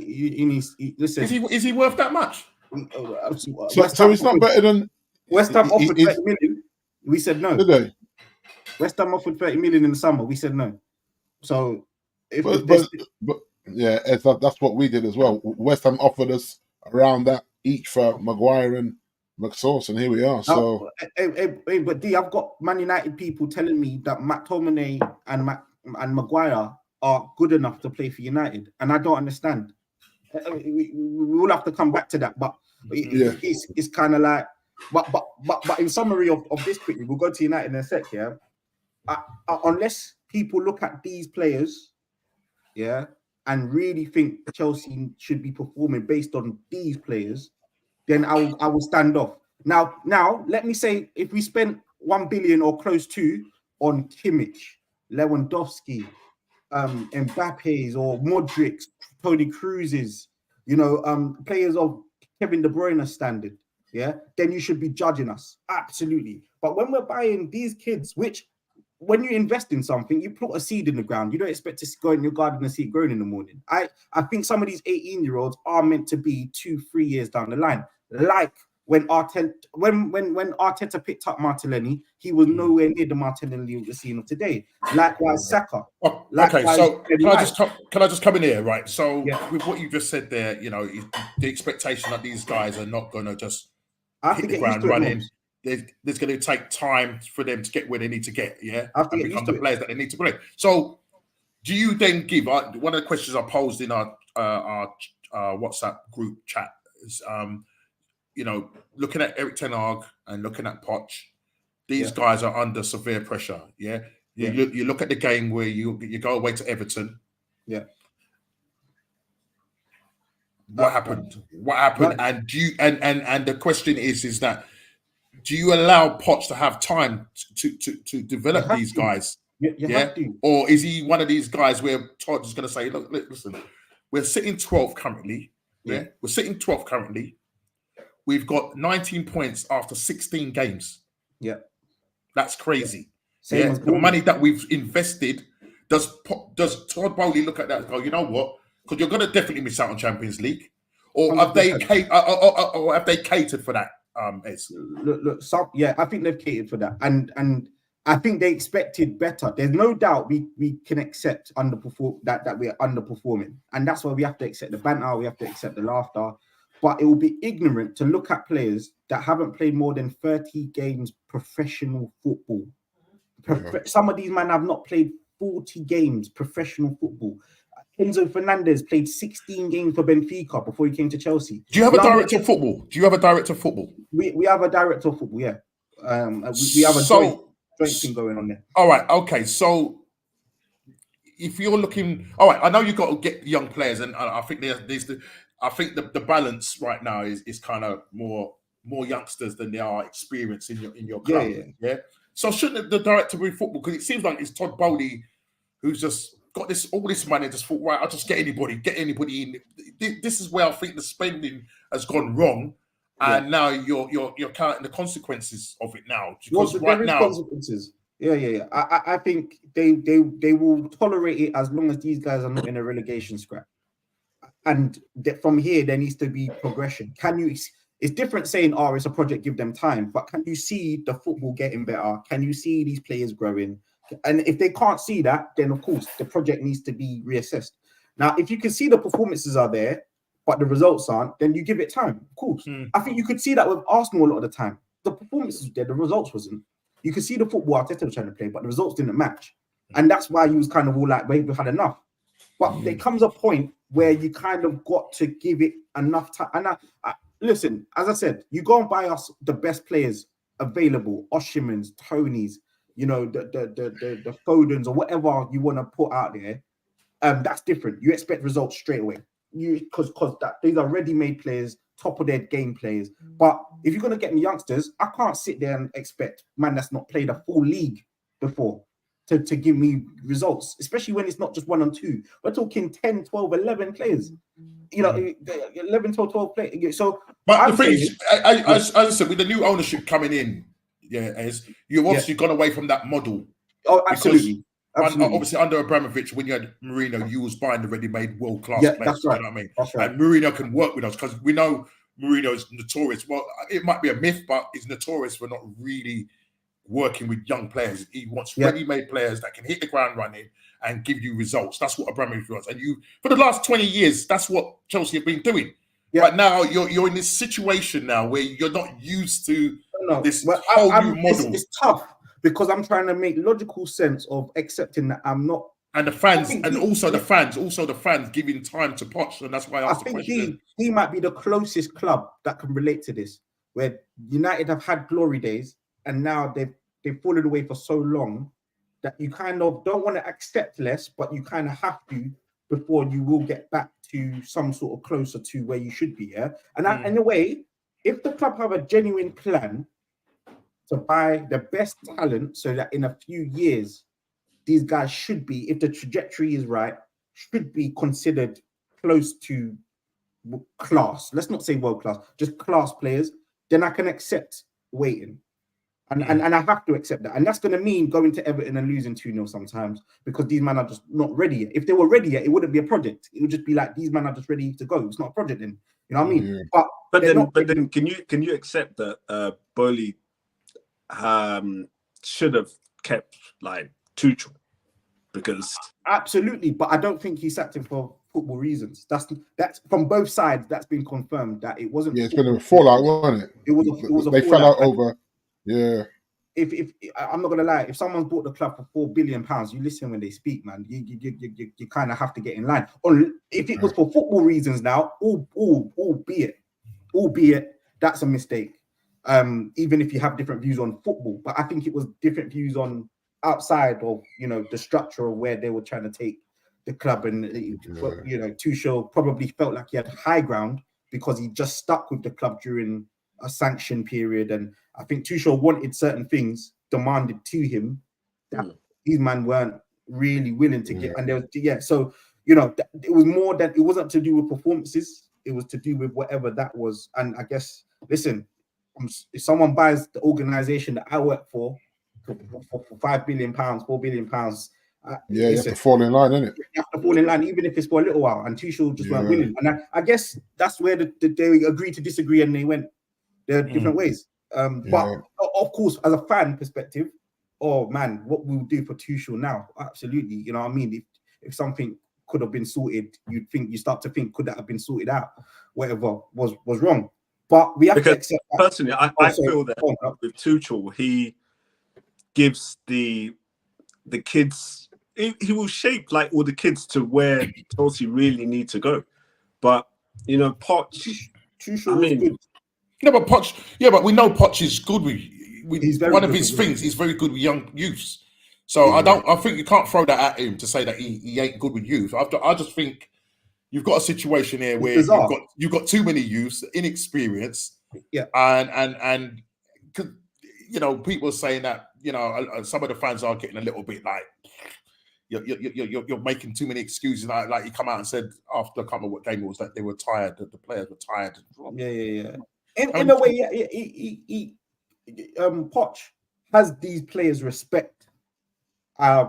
Listen, is he worth that much? So he's not better than West Ham offered 30 million. We said no. Did they? West Ham offered 30 million in the summer. We said no. So yeah, that's what we did as well. West Ham offered us around that each for Maguire and McSauce, and here we are. So, but I've got Man United people telling me that McTominay and Maguire are good enough to play for United, and I don't understand. We will have to come back to that, but it's kind of like, but in summary of this quickly, we'll go to United in a sec. Yeah, unless people look at these players, and really think Chelsea should be performing based on these players, then I will stand off. Now, let me say, if we spent 1 billion or close to on Kimmich, Lewandowski, Mbappe's or Modric's, Toni Kroos's, you know, players of Kevin De Bruyne standard, then you should be judging us. Absolutely. But when we're buying these kids, which when you invest in something, you put a seed in the ground. You don't expect to go in your garden and see it growing in the morning. I think some of these 18-year-olds are meant to be 2-3 years down the line. Like when Arteta picked up Martinelli, he was nowhere near the Martinelli we're seeing of today. Likewise, Saka. Okay, so can I just come in here, right? So with what you just said there, you know, the expectation that these guys are not going to just hit the ground running. There's going to take time for them to get where they need to get, and become the players that they need to play. So, do you then give? One of the questions I posed in our WhatsApp group chat is, you know, looking at Erik ten Hag and looking at Poch, these guys are under severe pressure. You look at the game where you go away to Everton. What happened? What happened? Right. And do you and the question is that do you allow Poch to have time to develop these guys? You have to. Or is he one of these guys where Todd is going to say, look, listen, we're sitting 12th currently. Yeah, we're sitting 12th currently. We've got 19 points after 16 games. Yeah, that's crazy. Same as the money that we've invested. Does Todd Bowley look at that and go, you know what? Because you're going to definitely miss out on Champions League, or have they catered for that? Look, I think they've catered for that, and I think they expected better. There's no doubt we can accept that we're underperforming, and that's why we have to accept the banter, we have to accept the laughter. But it will be ignorant to look at players that haven't played more than 30 games professional football. Some of these men have not played 40 games professional football. Enzo Fernandez played 16 games for Benfica before he came to Chelsea. Do you have a director of football? We have a director of football, yeah. We have a joint thing going on there. All right, okay. So if you're looking, all right, I know you've got to get young players, and I think the balance right now is kind of more youngsters than there are experience in your club. Yeah. So shouldn't the director of football, because it seems like it's Todd Bowley who's just got all this money, just thought, right, I'll just get anybody in. This is where I think the spending has gone wrong, and now you're counting the consequences of it now. Because right now, consequences. Yeah. I think they will tolerate it as long as these guys are not in a relegation scrap. And from here, there needs to be progression. It's different saying, it's a project, give them time. But can you see the football getting better? Can you see these players growing? And if they can't see that, then of course the project needs to be reassessed. Now, if you can see the performances are there, but the results aren't, then you give it time. Of course, I think you could see that with Arsenal a lot of the time. The performances were there, the results wasn't. You could see the football Arteta was trying to play, but the results didn't match, and that's why he was kind of all like, "Wait, we've had enough." But there comes a point where you kind of got to give it enough time. And listen, as I said, you go and buy us the best players available, Osimhen's, Tonys, the Fodens or whatever you want to put out there. That's different. You expect results straight away. Because these are ready-made players, top of their game players. But if you're gonna get me youngsters, I can't sit there and expect man that's not played a full league before to give me results, especially when it's not just 1 or 2. We're talking 10, 12, 11 players. 11, 12 players. So, but the thing is, as I said, with the new ownership coming in, you've obviously gone away from that model. Oh, absolutely. Obviously, under Abramovich, when you had Mourinho, you was buying the ready-made world-class players. That's right. You know what I mean? That's right. And Mourinho can work with us because we know Mourinho is notorious. Well, it might be a myth, but he's notorious for not really working with young players. He wants ready-made players that can hit the ground running and give you results. That's what Abramovich wants. And for the last 20 years, that's what Chelsea have been doing. Yeah. But now you're in this situation now where you're not used to this whole new model. It's tough because I'm trying to make logical sense of accepting that I'm not. And the fans, and also the fans giving time to Poch, and that's why I think he might be the closest club that can relate to this, where United have had glory days, and now they've fallen away for so long that you kind of don't want to accept less, but you kind of have to before you will get back to some sort of closer to where you should be. Yeah, and in a way, if the club have a genuine plan to buy the best talent, so that in a few years these guys should be, if the trajectory is right, should be considered close to class. Let's not say world class, just class players. Then I can accept waiting. And I have to accept that. And that's going to mean going to Everton and losing 2-0 sometimes because these men are just not ready yet. If they were ready yet, it wouldn't be a project. It would just be like, these men are just ready to go. It's not a project then. You know what I mean? Yeah. But then can you accept that Bowley should have kept like Tuchel? Because absolutely, but I don't think he sacked him for football reasons. That's from both sides. That's been confirmed that it wasn't. Yeah, it's been a fallout, wasn't it? It was a they fell out over. Yeah. If I'm not gonna lie, if someone's bought the club for £4 billion, you listen when they speak, man. You kind of have to get in line. Or if it was for football reasons now, albeit that's a mistake. Even if you have different views on football, but I think it was different views on outside of the structure of where they were trying to take the club, and Tuchel probably felt like he had high ground because he just stuck with the club during a sanction period, and I think Tuchel wanted certain things demanded to him that these men weren't really willing to get, and there was so it was more that it wasn't to do with performances, it was to do with whatever that was. And I guess, listen, if someone buys the organization that I work for £5 billion, £4 billion, you have to fall in line, innit? You have to fall in line, even if it's for a little while. And Tuchel just weren't willing. And I guess that's where they agreed to disagree, and they went their different ways. But of course, as a fan perspective, oh man, what we'll do for Tuchel now? Absolutely, you know what I mean. If something could have been sorted, you start to think, could that have been sorted out? Whatever was wrong. But we have to accept that. Personally, I feel that with Tuchel, he gives the kids. He will shape like all the kids to where Chelsea really need to go. But Poch, Tuchel was good. No, but Poch, but we know Poch is good with one of his things. He's very good with young youths. So I think you can't throw that at him to say that he ain't good with youth. I just think you've got a situation here where you've got too many youths, inexperienced, and people are saying that some of the fans are getting a little bit like you're making too many excuses. Like he come out and said after I can't remember what game it was that they were tired, that the players were tired. Yeah. In a way, Poch has these players respect,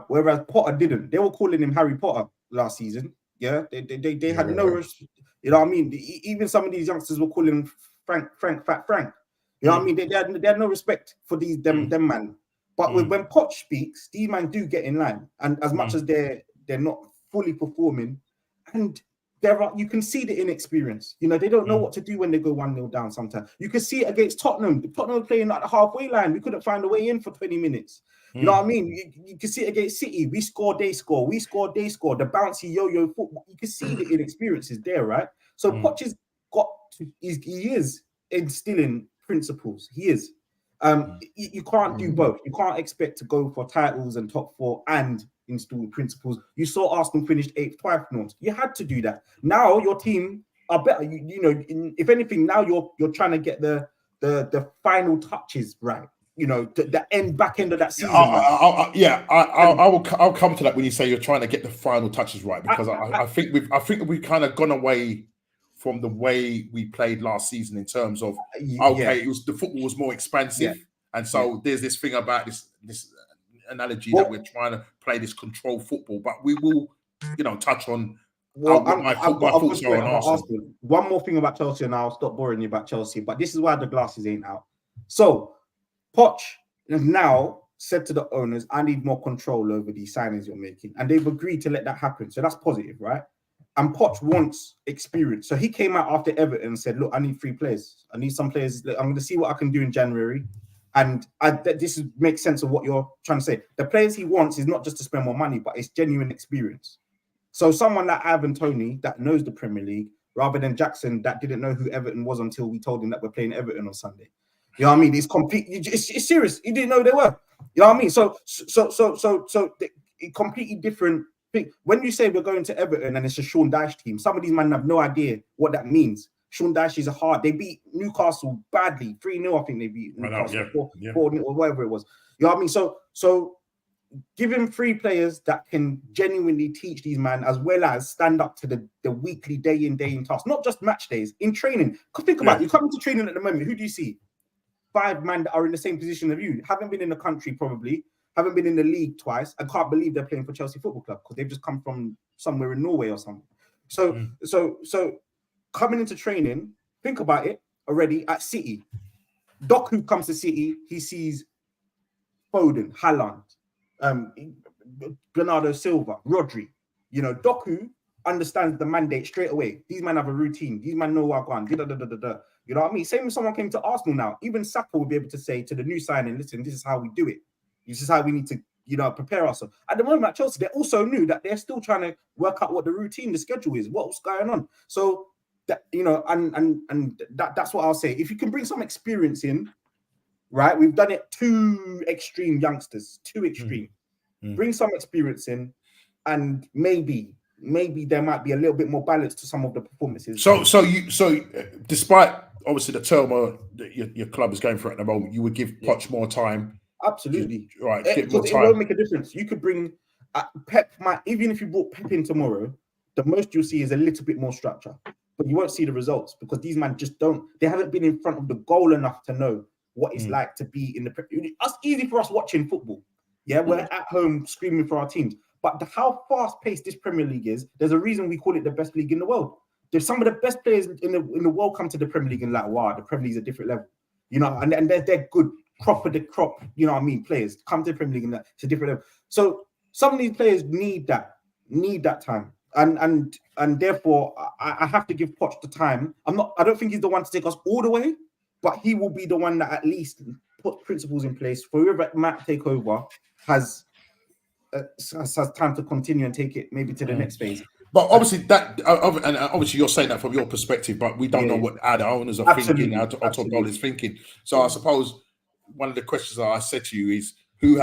whereas Potter didn't. They were calling him Harry Potter last season. Yeah, they had no respect. You know what I mean? Even some of these youngsters were calling him Frank, Fat Frank. You know what I mean? They had no respect for them man. But when Poch speaks, these men do get in line, and as much as they're not fully performing, and you can see the inexperience. They don't know what to do when they go 1-0 down sometimes. You can see it against Tottenham. Tottenham were playing at the halfway line. We couldn't find a way in for 20 minutes. You know what I mean? You can see it against City. We score, they score. We score, they score. The bouncy yo-yo football. You can see the inexperience is there, right? So Poch has he is instilling principles. He is. You can't do both. You can't expect to go for titles and top four and install principles. You saw Arsenal finished 8th twice. You had to do that. Now your team are better. If anything, now you're trying to get the final touches right. The back end of that season. I'll come to that when you say you're trying to get the final touches right, because I think we've kind of gone away from the way we played last season in terms of the football was more expansive, and so there's this thing about this analogy that we're trying to play this control football, but we will touch on my thoughts are on Arsenal. One more thing about Chelsea, and I'll stop boring you about Chelsea, but this is why the glasses ain't out. So Poch has now said to the owners, I need more control over these signings you're making, and they've agreed to let that happen, so that's positive, right? And Poch wants experience. So he came out after Everton and said, look, I need 3 players. I need some players. I'm going to see what I can do in January. And this makes sense of what you're trying to say. The players he wants is not just to spend more money, but it's genuine experience. So someone like Ivan Toney that knows the Premier League, rather than Jackson that didn't know who Everton was until we told him that we're playing Everton on Sunday. You know what I mean? It's complete. It's serious. He didn't know they were. You know what I mean? So completely different. When you say we're going to Everton and it's a Sean Dyche team, some of these men have no idea what that means. Sean Dyche is they beat Newcastle badly, 3-0. I think they beat Newcastle, 4-0 or whatever it was. You know what I mean? So give him 3 players that can genuinely teach these men, as well as stand up to the weekly, day in tasks, not just match days, in training. Think about it. You come into training at the moment, who do you see? 5 men that are in the same position as you, haven't been in the country probably, haven't been in the league twice. I can't believe they're playing for Chelsea Football Club because they've just come from somewhere in Norway or something. So coming into training, think about it already at City. Doku comes to City, he sees Foden, Haaland, Bernardo Silva, Rodri. Doku understands the mandate straight away. These men have a routine. These men know what I'm going. You know what I mean? Same if someone came to Arsenal now, even Saka would be able to say to the new signing, listen, this is how we do it. This is how we need to, prepare ourselves. At the moment at Chelsea, they also knew that they're still trying to work out what the routine, the schedule is, what's going on. So that, that's what I'll say. If you can bring some experience in, right? We've done it 2 extreme youngsters, 2 extreme. Bring some experience in, and maybe maybe there might be a little bit more balance to some of the performances. So despite obviously the turmoil that your club is going through at the moment, you would give Poch more time. Absolutely, right? Because it won't make a difference. You could bring Pep. Even if you brought Pep in tomorrow, the most you'll see is a little bit more structure, but you won't see the results because these men just don't. They haven't been in front of the goal enough to know what it's like to be in the. It's easy for us watching football. Yeah, we're at home screaming for our teams. But how fast-paced this Premier League is, there's a reason we call it the best league in the world. There's some of the best players in the world come to the Premier League and like, wow, the Premier League is a different level. You know, and they're good, crop of the crop, you know what I mean, players come to the Premier League and it's a different level. So some of these players need that time. And therefore, I have to give Poch the time. I don't think he's the one to take us all the way, but he will be the one that at least put principles in place for whoever might take over has time to continue and take it maybe to the next phase. But obviously and obviously you're saying that from your perspective, but we don't know what the owners are thinking, how top goal is thinking. So I suppose one of the questions that I said to you is who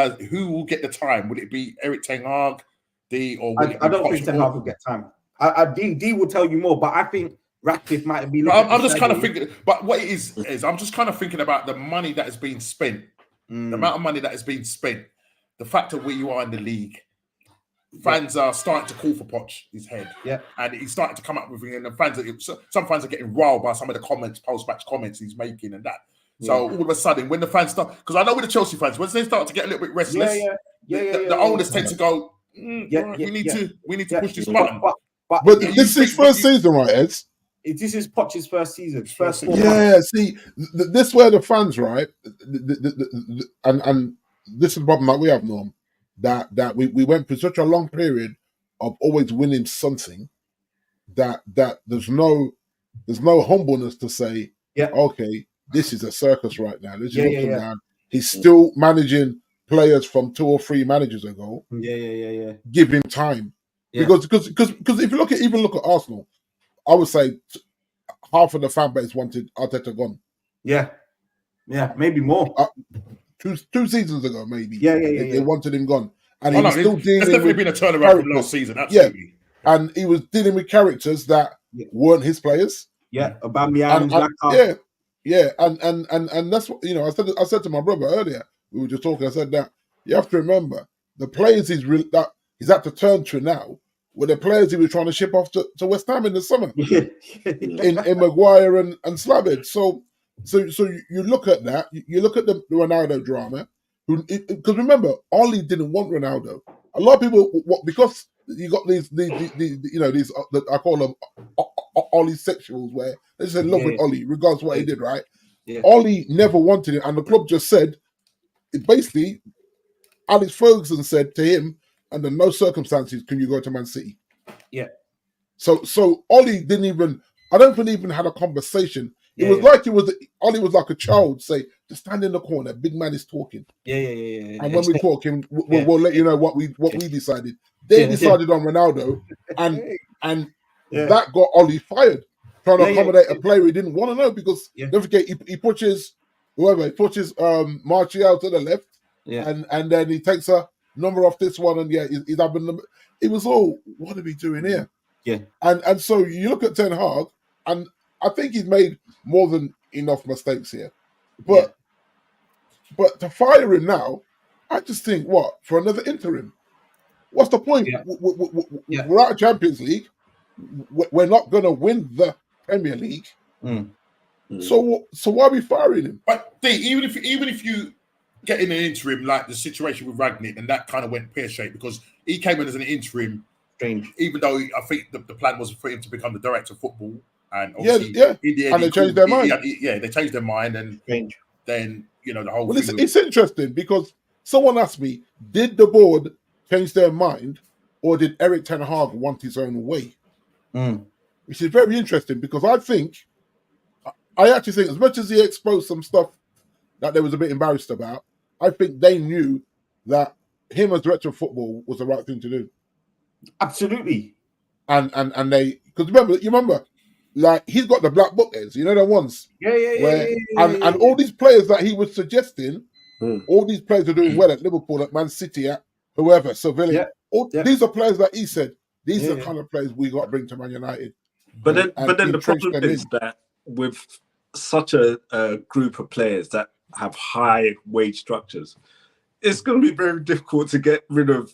will get the time? Would it be Eric Ten Hag, D, or I don't think Ten Hag will get time. D will tell you more, but I think Ratcliffe might be. I'm just kind of thinking. But what it is I'm just kind of thinking about the money that has been spent, the amount of money that has been spent, the fact of where you are in the league. Fans are starting to call for Poch, his head. Yeah. And he's starting to come up with it. And some fans are getting riled by some of the comments, post-match comments he's making and that. So all of a sudden, when the fans start, because I know with the Chelsea fans, once they start to get a little bit restless, the owners tend to go, we need to push this button. But this is his first season, right, Ed? This is Poch's first season. See, this where the fans, right, and this is the problem that we have, Norm. That we went through such a long period of always winning something that there's no humbleness to say, okay, this is a circus right now. This is down. He's still managing players from 2 or 3 managers ago. Give him time. Because if you look at Arsenal, I would say half of the fan base wanted Arteta gone. Yeah, maybe more. Two seasons ago, maybe. They wanted him gone, and he was still dealing. There's definitely been a turnaround from last season. Absolutely. And he was dealing with characters that weren't his players. Aubameyang, and that's what I said to my brother earlier. We were just talking. I said that you have to remember the players he's had to turn to now were the players he was trying to ship off to West Ham in the summer. in Maguire and Slabbage. So you look at that. You look at the Ronaldo drama. Because remember, Ollie didn't want Ronaldo. A lot of people, because you got these I call them Ollie sexuals, where they just in love with Ollie, regardless of what he did, right? Ollie never wanted it, and the club just said, basically, Alex Ferguson said to him, under no circumstances can you go to Man City. So Ollie didn't even. I don't think he even had a conversation. It was like Ollie was like a child, say, just stand in the corner, big man is talking. And when we talk, we'll let you know what we decided. They decided on Ronaldo, and that got Ollie fired, trying to accommodate a player he didn't want to know, because don't forget he pushes Martial to the left, and then he takes a number off this one, and he's having them. It was all, what are we doing here? And so you look at Ten Hag, and I think he's made more than enough mistakes here. But to fire him now, I just think, for another interim? What's the point? We're out of Champions League. We're not going to win the Premier League. So why are we firing him? But D, even if you get in an interim, like the situation with Rangnick, and that kind of went pear-shaped because he came in as an interim. Strange. Even though I think the plan was for him to become the director of football. And in the end, and they changed their mind. They changed their mind, and then the whole. Well, it's interesting because someone asked me, did the board change their mind, or did Eric Ten Hag want his own way? Which is very interesting, because I actually think, as much as he exposed some stuff that they was a bit embarrassed about, I think they knew that him as director of football was the right thing to do. Absolutely. And they, because remember. Like, he's got the black book heads, the ones. And all these players that he was suggesting, all these players are doing well at Liverpool, at Man City, at whoever, Sevilla. These are players that he said, These are the kind of players we got to bring to Man United. But then the problem is that with such a group of players that have high wage structures, it's going to be very difficult to get rid of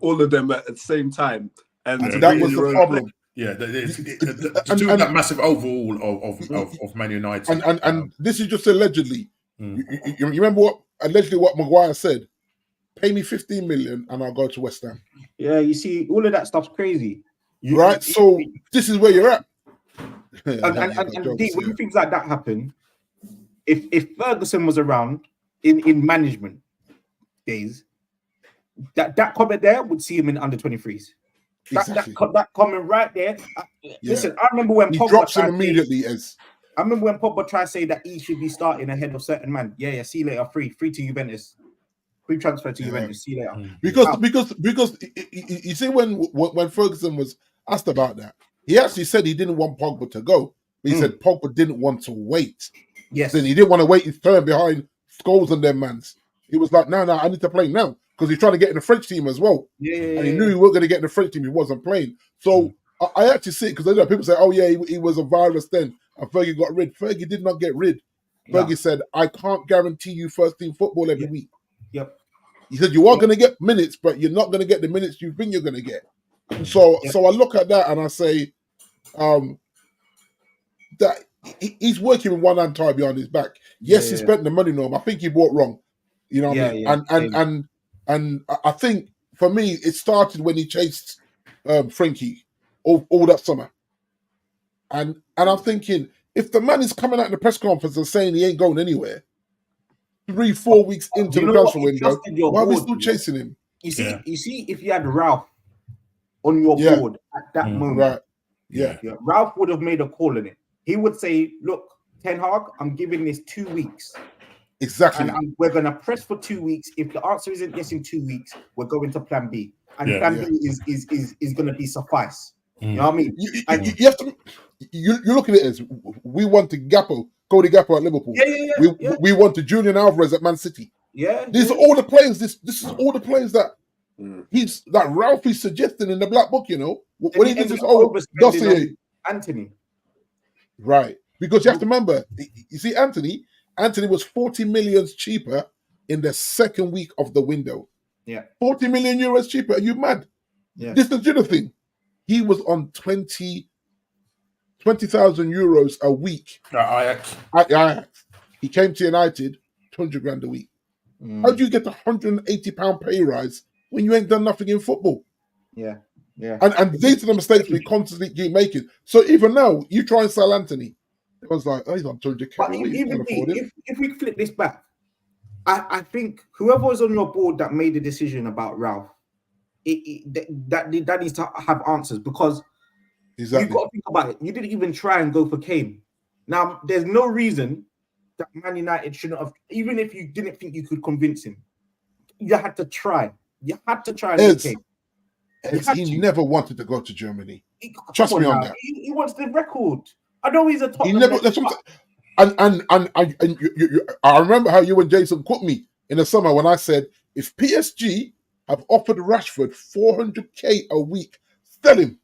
all of them at the same time. And that was the problem. Yeah, to do that massive overhaul of Man United. And this is just allegedly. You remember what Maguire said? Pay me 15 million and I'll go to West Ham. Yeah, you see, all of that stuff's crazy. Right? So this is where you're at. And when things like that happen, if Ferguson was around in management days, that comment there would see him in under 23s. Exactly. That comment right there. Listen, I remember when Pogba drops him immediately. I remember when Pogba tried to say that he should be starting ahead of certain man. Yeah, see you later. Free to Juventus. Free transfer to Juventus. See you later. Because you see when Ferguson was asked about that, he actually said he didn't want Pogba to go. But he said Pogba didn't want to wait. Yes. Then he didn't want to wait his turn behind Scholes and them mans. He was like, no, I need to play now. Because he's trying to get in the French team as well. And he knew he wasn't going to get in the French team. He wasn't playing. So I actually see it because people say, oh, yeah, he was a virus then. And Fergie got rid. Fergie did not get rid. Fergie said, I can't guarantee you first team football every week. Yep. He said, you are going to get minutes, but you're not going to get the minutes you think you're going to get. So I look at that and I say that he's working with one hand tied behind his back. Yes, he spent the money on him. I think he bought wrong. You know what I mean? And I think for me, it started when he chased Frankie all that summer. And I'm thinking, if the man is coming out in the press conference and saying he ain't going anywhere, 3-4 weeks into the transfer window, why are we still chasing him? You see, if you had Ralph on your board at that moment, Ralph would have made a call in it. He would say, look, Ten Hag, I'm giving this 2 weeks. Exactly. And we're going to press for 2 weeks. If the answer isn't yes in 2 weeks, we're going to plan B. And plan B is going to be suffice. You know what I mean? You have to. You look at it as we want to Cody Gakpo at Liverpool. We want to Julian Alvarez at Man City. These are all the players. This is all the players that Ralph is suggesting in the black book. You know when he did this whole dossier. Anthony, right? Because you have to remember. You see, Anthony was 40 million cheaper in the second week of the window. 40 million euros cheaper. Are you mad? This is the other thing. He was on 20,000 euros a week at Ajax. He came to United, 200 grand a week. How do you get the £180 pay rise when you ain't done nothing in football? And these are the mistakes we constantly keep making. So even now, you try and sell Anthony. Everyone's like, oh, he's on 200k. But if we flip this back, I think whoever was on your board that made the decision about Ralph, that needs to have answers, because you've got to think about it. You didn't even try and go for Kane. Now, there's no reason that Man United shouldn't have, even if you didn't think you could convince him. You had to try. You had to try and Kane. He never wanted to go to Germany. Trust me on that. He wants the record. I know he's a top. He never. That's what I remember how you and Jason quoted me in the summer when I said, if PSG have offered Rashford 400k a week, sell him.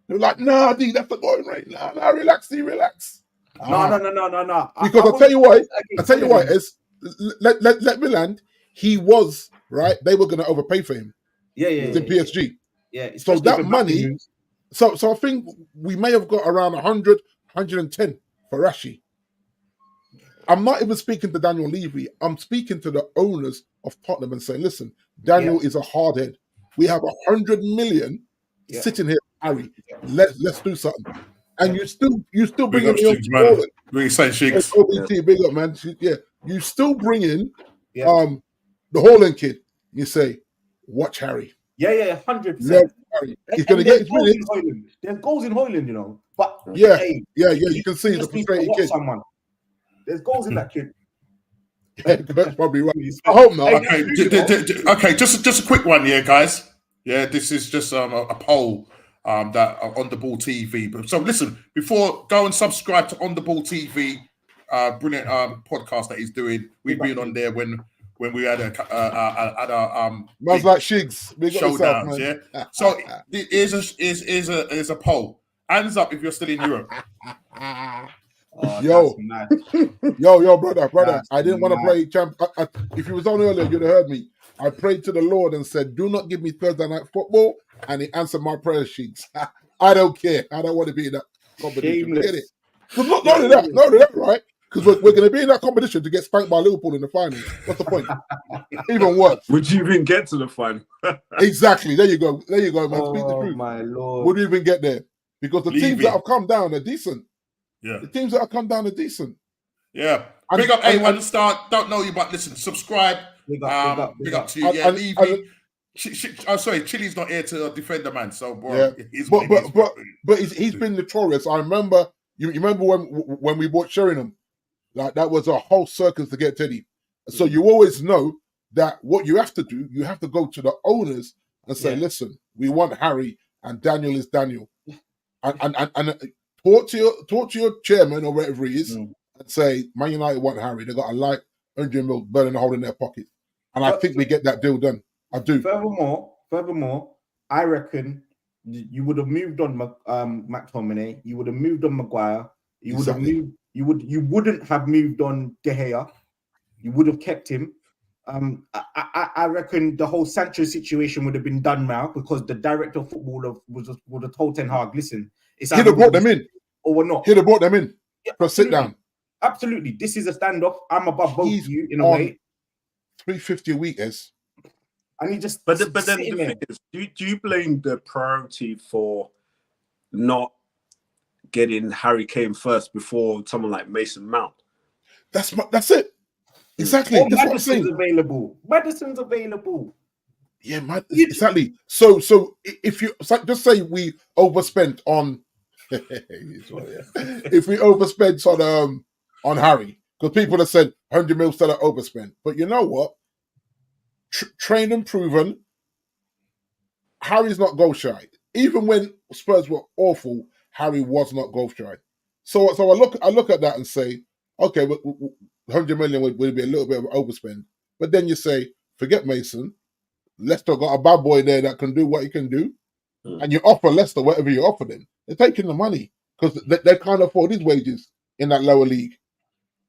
They were like, nah, D, that's the going rate. Nah, relax. No. Because I'll tell you why. Is let me land. He was right. They were going to overpay for him. In PSG. So that money. So I think we may have got around 100, 110 for Rashi. I'm not even speaking to Daniel Levy. I'm speaking to the owners of Tottenham and saying, listen, Daniel is a hardhead. We have 100 million sitting here, Harry. Let's do something. And you still bring in the young OBT, big up, man. You still bring in the Haaland kid. You say, watch Harry. 100%. He's going to get his minutes. There's goals in Haaland, you know. But you can see the frustrated kid. There's goals in that kid. That's probably right. I hope not. Okay, just a quick one, guys. This is just a poll that on the Ball TV. So listen, before go and subscribe to On the Ball TV, brilliant podcast that he's doing. We've been on there when when we had a man's like Shigs. showdowns. Yeah. So here's a poll. Hands up if you're still in Europe. Yo, brother. I didn't want to play champ. If you was on earlier, you'd have heard me. I prayed to the Lord and said, "Do not give me Thursday night football," and He answered my prayer sheets. I don't care. I don't want to be in that competition. Get it? Not only that, right? Because we're going to be in that competition to get spanked by Liverpool in the final. What's the point? Even worse. Would you even get to the final? Exactly. There you go, man. Speak the truth. My Lord. Would you even get there? Because the teams that have come down are decent. Yeah. The teams that have come down are decent. Yeah. Big up anyone to start. Don't know you, but listen, subscribe. Big up to you. Yeah, Levy. Sorry, Chili's not here to defend the man. So, bro, but he's been notorious. I remember. You remember when we bought Sheringham? Like that was a whole circus to get Teddy. So you always know that what you have to do, you have to go to the owners and say, "Listen, we want Harry, and Daniel is Daniel." And talk to your chairman or whatever he is and say, Man United want Harry. They got a light 100 mil burning a hole in their pocket. And I think we get that deal done. I do. Furthermore, I reckon you would have moved on McTominay. You would have moved on Maguire. You wouldn't have moved on De Gea. You would have kept him. I reckon the whole Sancho situation would have been done now because the director of football would have told Ten Hag, listen, it's he'd have brought them in. Or we're not. He'd have brought them in. Yeah, for a sit down. Absolutely. This is a standoff. I'm above both of you in a way. $350 a week is. And he just But then the thing is, do you blame the priority for not getting Harry Kane first before someone like Mason Mount? That's it. Exactly. Well, that's Madison's available. Madison's available. Yeah, exactly. So if you just say we overspent on, if we overspent on Harry, because people have said 100 mil still overspent, but you know what? Trained and proven. Harry's not goal shy. Even when Spurs were awful, Harry was not goal shy. So I look at that and say, okay, 100 million would be a little bit of an overspend. But then you say, forget Mason. Leicester got a bad boy there that can do what he can do. And you offer Leicester whatever you offer them. They're taking the money because they can't afford his wages in that lower league.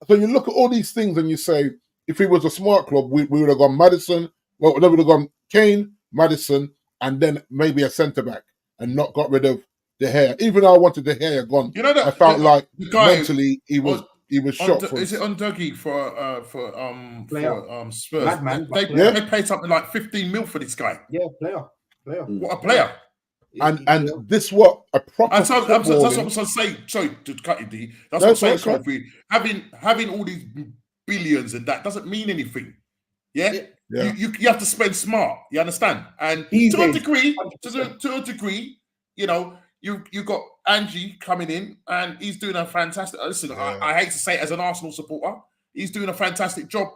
So you look at all these things and you say, if he was a smart club, we would have gone Madison. Well, we would have gone Kane, Madison, and then maybe a centre-back and not got rid of De Gea. Even though I wanted De Gea gone, you know that, I felt like mentally he was shot. Is it on Dougie for Spurs? Madman, they paid something like 15 mil for this guy. Yeah, player. What a player! And this what a proper. That's what I'm saying. Sorry to cut you, D. That's what I'm saying, Kofi. Having all these billions and that doesn't mean anything. Yeah. You have to spend smart. You understand? And to a degree, you know, you got Angie coming in and he's doing a fantastic. Listen, I hate to say it as an Arsenal supporter, he's doing a fantastic job.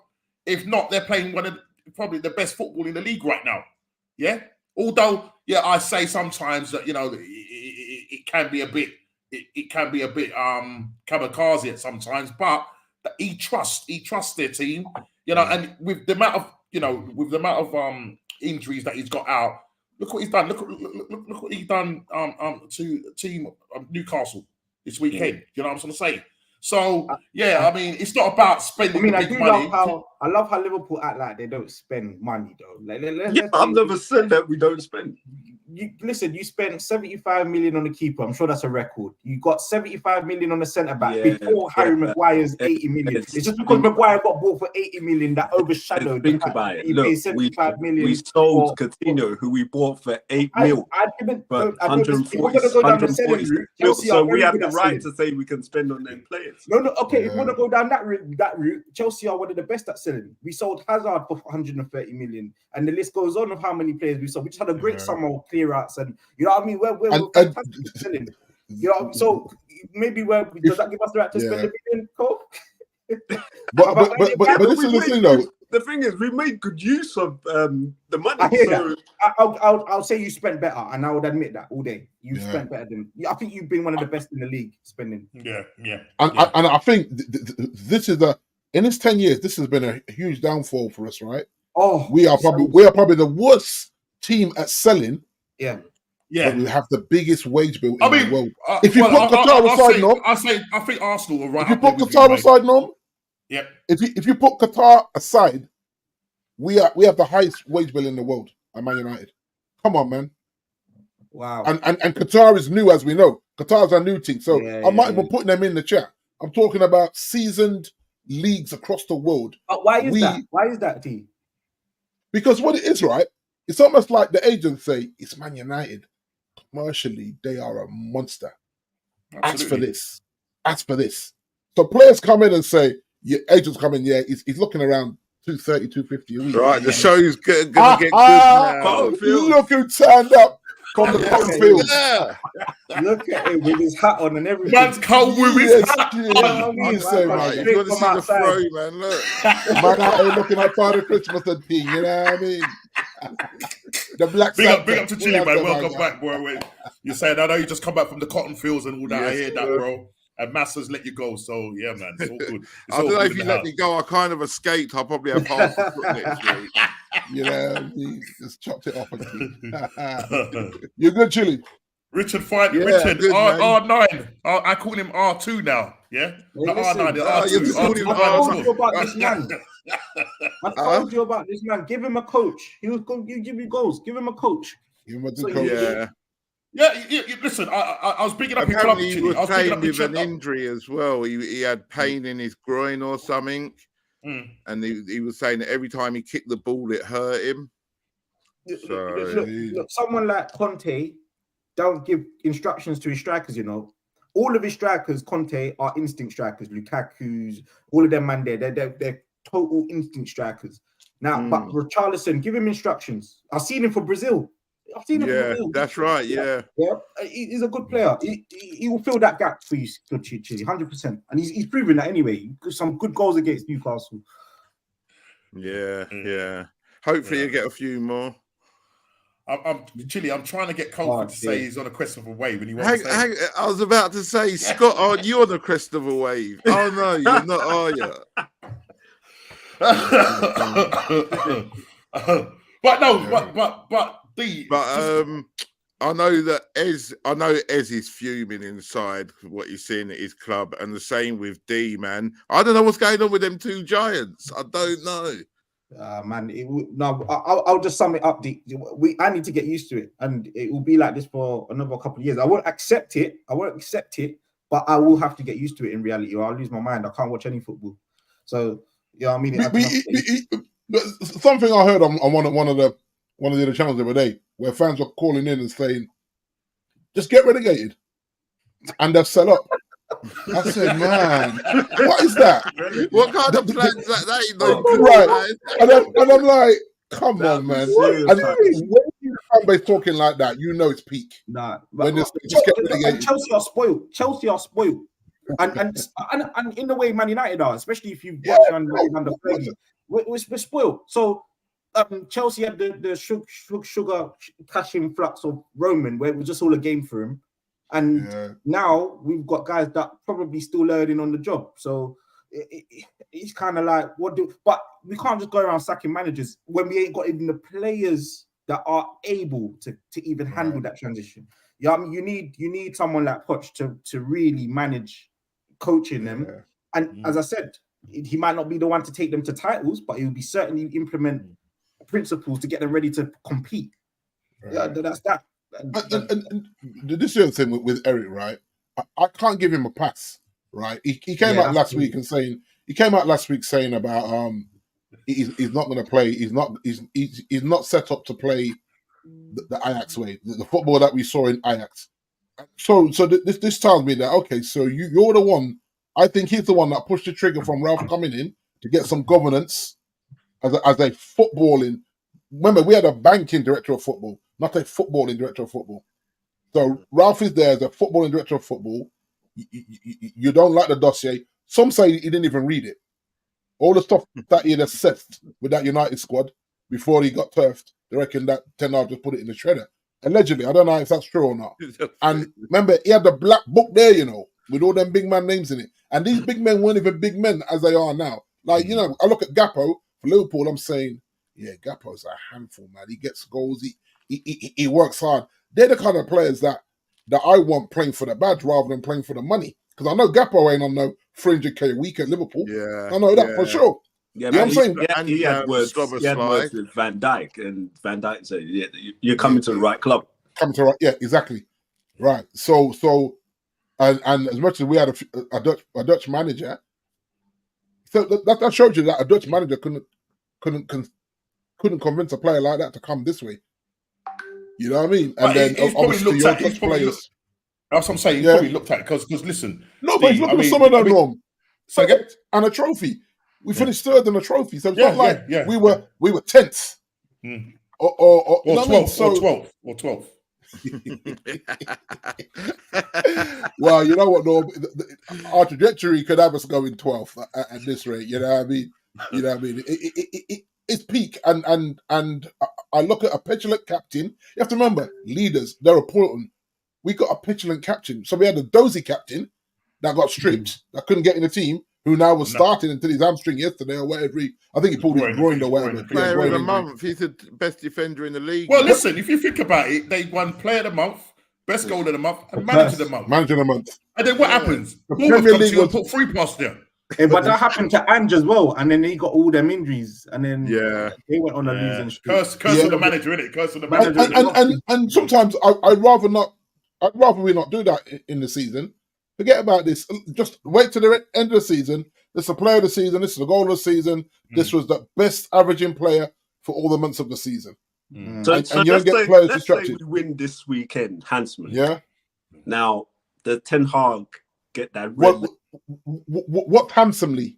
If not, they're playing one of probably the best football in the league right now. Yeah. Although, I say sometimes that it can be a bit kamikaze at sometimes, but he trusts their team, and with the amount of injuries that he's got out, look what he's done. Look what he's done to the team of Newcastle this weekend. You know what I'm trying to say? So I mean, it's not about spending big money. I love how Liverpool act like they don't spend money though. I've never said that we don't spend. You spent 75 million on the keeper. I'm sure that's a record. You got 75 million on the centre back before Harry Maguire's 80 million. It's just because Maguire got bought for 80 million that overshadowed. Think about it. Look, 75 million. We sold Coutinho, who we bought for 8 mil. But 140. So we have the right to say we can spend on them players. No. Okay, if you want to go down that route, Chelsea are one of the best at selling. We sold Hazard for 130 million, and the list goes on of how many players we sold. We just had a great summer of clear outs, and you know what I mean. We're fantastic at selling. So maybe does that give us the right to spend $1 billion, Cole? but this is the thing, though. The thing is, we made good use of the money. I hear that. I'll say you spent better, and I would admit that all day. You spent better than. I think you've been one of the best in the league spending. Yeah. And I think this is a in this 10 years, this has been a huge downfall for us, right? Oh, we are probably the worst team at selling. Yeah. But we have the biggest wage bill in the world. I think Arsenal are right. If you put Qatar aside, yep. If you put Qatar aside, we have the highest wage bill in the world at Man United. Come on, man. Wow. And Qatar is new, as we know. Qatar's a new team, so I'm not even putting them in the chat. I'm talking about seasoned leagues across the world. Why is that? Why is that, T? Because what it is, right? It's almost like the agents say, it's Man United. Commercially, they are a monster. Absolutely. As for this. So players come in and say, agents come in, he's looking around 230, 250 a week. Right, the show's going to get good now. Look who turned up from the cotton field. Yeah. Look at him with his hat on and everything. Man's cold with his hat If you want to see the throw, man, look. Man out there looking like Father Christmas and thing, you know what I mean? The black big up to Chile, man. Welcome back, bro. You're saying, I know you just come back from the cotton fields and all that. I hear that, bro. And Masters let you go. So, yeah, man. It's all good. I don't know if you let me go. I kind of escaped. I'll probably have half a foot next week. You know, he just chopped it off. You're good, Chile. Richard, Richard, good, R9. I call him R2 now. Yeah? Not R9, R2. I told you about this man. I told you about this man. Give him a coach. He was going to give you goals. Give him a coach. Give him a good coach. Yeah, listen, I was bringing up apparently he was playing with an injury as well. He had pain in his groin or something. And he was saying that every time he kicked the ball, it hurt him. Look, someone like Conte don't give instructions to his strikers, you know. All of his strikers, Conte, are instinct strikers. Lukaku's, all of them, man, they're total instinct strikers. Now, but Richarlison, give him instructions. I've seen him for Brazil. That's right. Yeah, he's a good player. He will fill that gap for you, Chile, 100%. And he's proven that anyway. Some good goals against Newcastle. Yeah. Hopefully you get a few more. I'm trying to get Colford to say he's on a crest of a wave, and he wants to say. I was about to say, Scott, aren't you on the crest of a wave? Oh no, you're not, are you? I know that Ez is fuming inside what he's seeing at his club, and the same with D, man. I don't know what's going on with them two giants. I don't know. Man, I'll just sum it up. I need to get used to it, and it will be like this for another couple of years. I won't accept it, but I will have to get used to it in reality, or I'll lose my mind. I can't watch any football. So, I mean, something I heard on one of the other channels the other day, where fans were calling in and saying, "Just get relegated," and they'll sell up. I said, man, what is that? What kind of plans that ain't no good, right? Man. And I'm like, come on, man. And when you fan base talking like that, you know it's peak. Nah, when just get relegated. Chelsea are spoiled. And in the way Man United are, especially if you've watched under Fergie, we're spoiled. So Chelsea had the sugar cash influx of Roman, where it was just all a game for him. And now we've got guys that probably still learning on the job. So it's kind of like, but we can't just go around sacking managers when we ain't got even the players that are able to even handle that transition. Yeah, I mean, you need someone like Poch to really manage coaching them. And as I said, he might not be the one to take them to titles, but he will be certainly implement principles to get them ready to compete. Yeah, that's that. And this is the thing with Eric, right? I can't give him a pass, right? He came out last week saying about he's not going to play. He's not set up to play the Ajax way, the football that we saw in Ajax. So this tells me that okay, so you're the one. I think he's the one that pushed the trigger from Ralph coming in to get some governance as a footballing. Remember, we had a banking director of football, not a footballing director of football. So Ralph is there as a footballing director of football. You don't like the dossier. Some say he didn't even read it. All the stuff that he had assessed with that United squad before he got turfed, they reckon that Ten Hag just put it in the shredder. Allegedly, I don't know if that's true or not. And remember, he had the black book there, with all them big man names in it. And these big men weren't even big men as they are now. Like, you know, I look at Gakpo for Liverpool, I'm saying, yeah, Gakpo's a handful, man. He gets goals, he works hard. They're the kind of players that I want playing for the badge rather than playing for the money. Because I know Gakpo ain't on no 300k a week at Liverpool. Yeah, I know that for sure. Yeah, you know what I'm saying? He had words with Van Dijk, and Van Dijk said, "Yeah, you're coming to the right club." Yeah, exactly. Right. So, and as much as we had a Dutch manager, so that showed you that a Dutch manager couldn't convince a player like that to come this way. You know what I mean? And then obviously your Dutch players. That's what I'm saying. He probably looked at it because listen. No, but he's looking at some of them wrong. So again, and a trophy. We finished third in a trophy, so it's not like we were 10th or 12th or 12th. Well, you know what, Norm? Our trajectory could have us going 12th at this rate. You know what I mean? You know what I mean? It's peak, and I look at a petulant captain. You have to remember, leaders, they're important. We got a petulant captain, so we had a dozy captain that got stripped, that couldn't get in the team, who now was starting until his hamstring yesterday or whatever. I think he pulled his groin or whatever. Player of the month. He's the best defender in the league. Well, listen, if you think about it, they won player of the month, best goal of the month, and manager of the month. Manager of the month. And then what happens? The Premier League was put 3 past there. Yeah, but that happened to Ange as well, and then he got all them injuries, and then they went on a losing streak. Curse of the manager, innit? Curse of the manager. And sometimes I'd rather we not do that in the season. Forget about this. Just wait to the end of the season. This is the player of the season. This is the goal of the season. This was the best averaging player for all the months of the season. So you don't get players distracted. Let's say we win this weekend, handsman. Yeah. Now, the Ten Hag get that red. What handsomely?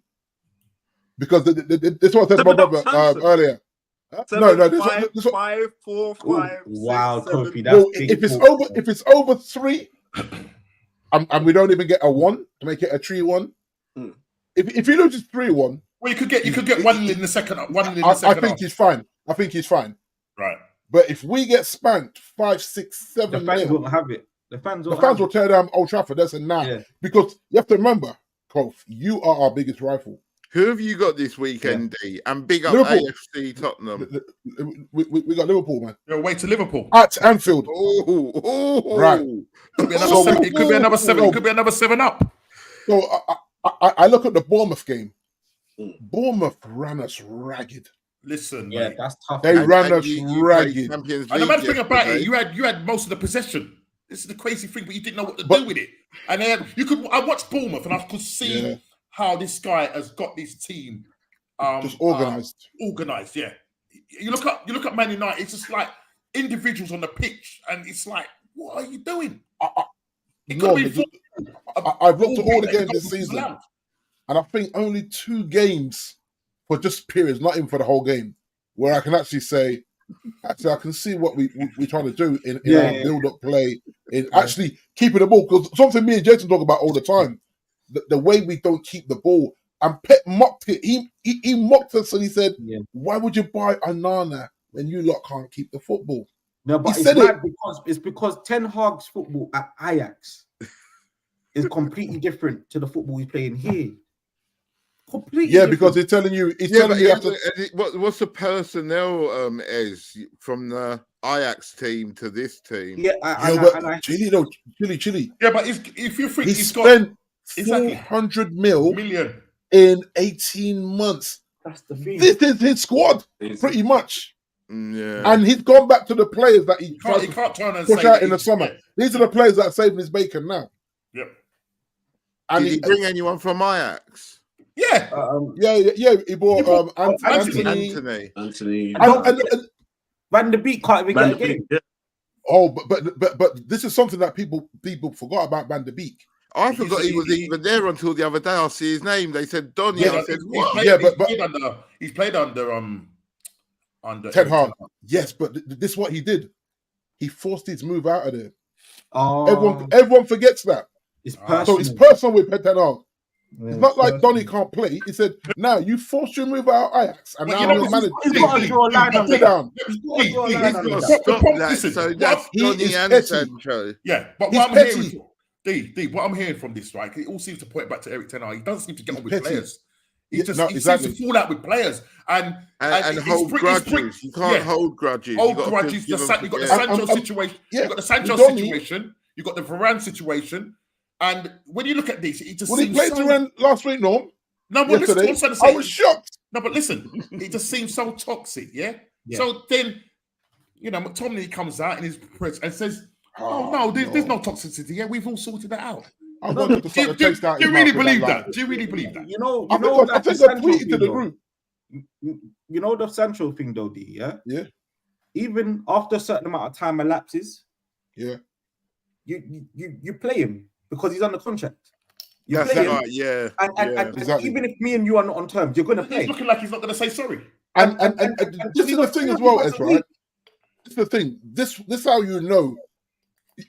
Because this was said to my brother earlier. No, this 5, 4, 5. Wow, 7. Kofi, that's big. If it's over 3, and we don't even get a 1 to make it a 3-1. If you lose 3-1, well, you could get 1 in the second. I think he's fine. I think he's fine. Right. But if we get spanked 5, 6, 7, the fans won't have it. The fans will tear down Old Trafford. That's a nah. Because you have to remember, Kof, you are our biggest rival. Who have you got this weekend, D? And big up Liverpool. AFC Tottenham. We got Liverpool, man. You're away to Liverpool. At Anfield. Right. It could be another 7. It could be another 7 up. So I look at the Bournemouth game. Bournemouth ran us ragged. Listen, mate, that's tough. They ran us ragged. And the bad thing about it, you had most of the possession. This is the crazy thing, but you didn't know what to do with it. And then I watched Bournemouth, and I could see how this guy has got this team just organized. Organized, yeah. You look at Man United. It's just like individuals on the pitch, and it's like, what are you doing? I've looked at all the games this season, and I think only 2 games for just periods, not even for the whole game, where I can actually say, I can see what we're trying to do in our build-up play, in actually keeping the ball. Because something me and Jason talk about all the time, the way we don't keep the ball. And Pep mocked it. He mocked us, and he said, "Why would you buy Onana when you lot can't keep the football?" No, but it's because Ten Hag's football at Ajax is completely different to the football he's playing here. Completely different. Because he's telling you. What's the personnel from the Ajax team to this team? Chile. Yeah, but if you think he's spent 400 million in 18 months, that's the thing. This is his squad, pretty much. Yeah, and he's gone back to the players that he can't turn and push out in the summer. These are the players that are saving his bacon now. Yep. And did he bring anyone from Ajax? Yeah. He brought Anthony. And Van der Beek can't even get a game. Yeah. Oh, but this is something that people forgot about Van der Beek. I forgot he was even there until the other day. I see his name. They said Donny. Yeah, I said what? He's played under Ten Hag. Yes, but this is what he did. He forced his move out of there. Oh, everyone forgets that. It's personal. So it's personal with Ten Hag. It's not like Donny can't play. He said, "Now you forced your move out of Ajax, and now I'm manager." He's got to draw a line on down. He's got to stop that. So that's Donny and Sancho. Yeah, but what I'm hearing, what I'm hearing from this, right? It all seems to point back to Eric Ten Hag. He doesn't seem to get on with players. He seems to fall out with players and hold grudges. You can't hold grudges. Hold grudges. You got the Sancho situation. You got the Sancho situation. You got the Varane situation. And when you look at this, it just seems he played Varane last week, Norm? No, but listen, I was shocked. No, but listen, it just seems so toxic, yeah? So then, McTominay comes out in his press and says, there's no toxicity. Yeah, we've all sorted that out. Do you really believe that? Do you really believe that? I think I tweeted to the group. You know the Sancho thing, though, D, yeah? Yeah. Even after a certain amount of time elapses, you play him because he's under contract. That's right, yeah. And even if me and you are not on terms, you're going to play. He's looking like he's not going to say sorry. And this is the thing as well, Ezra, right? This is the thing. This is how you know.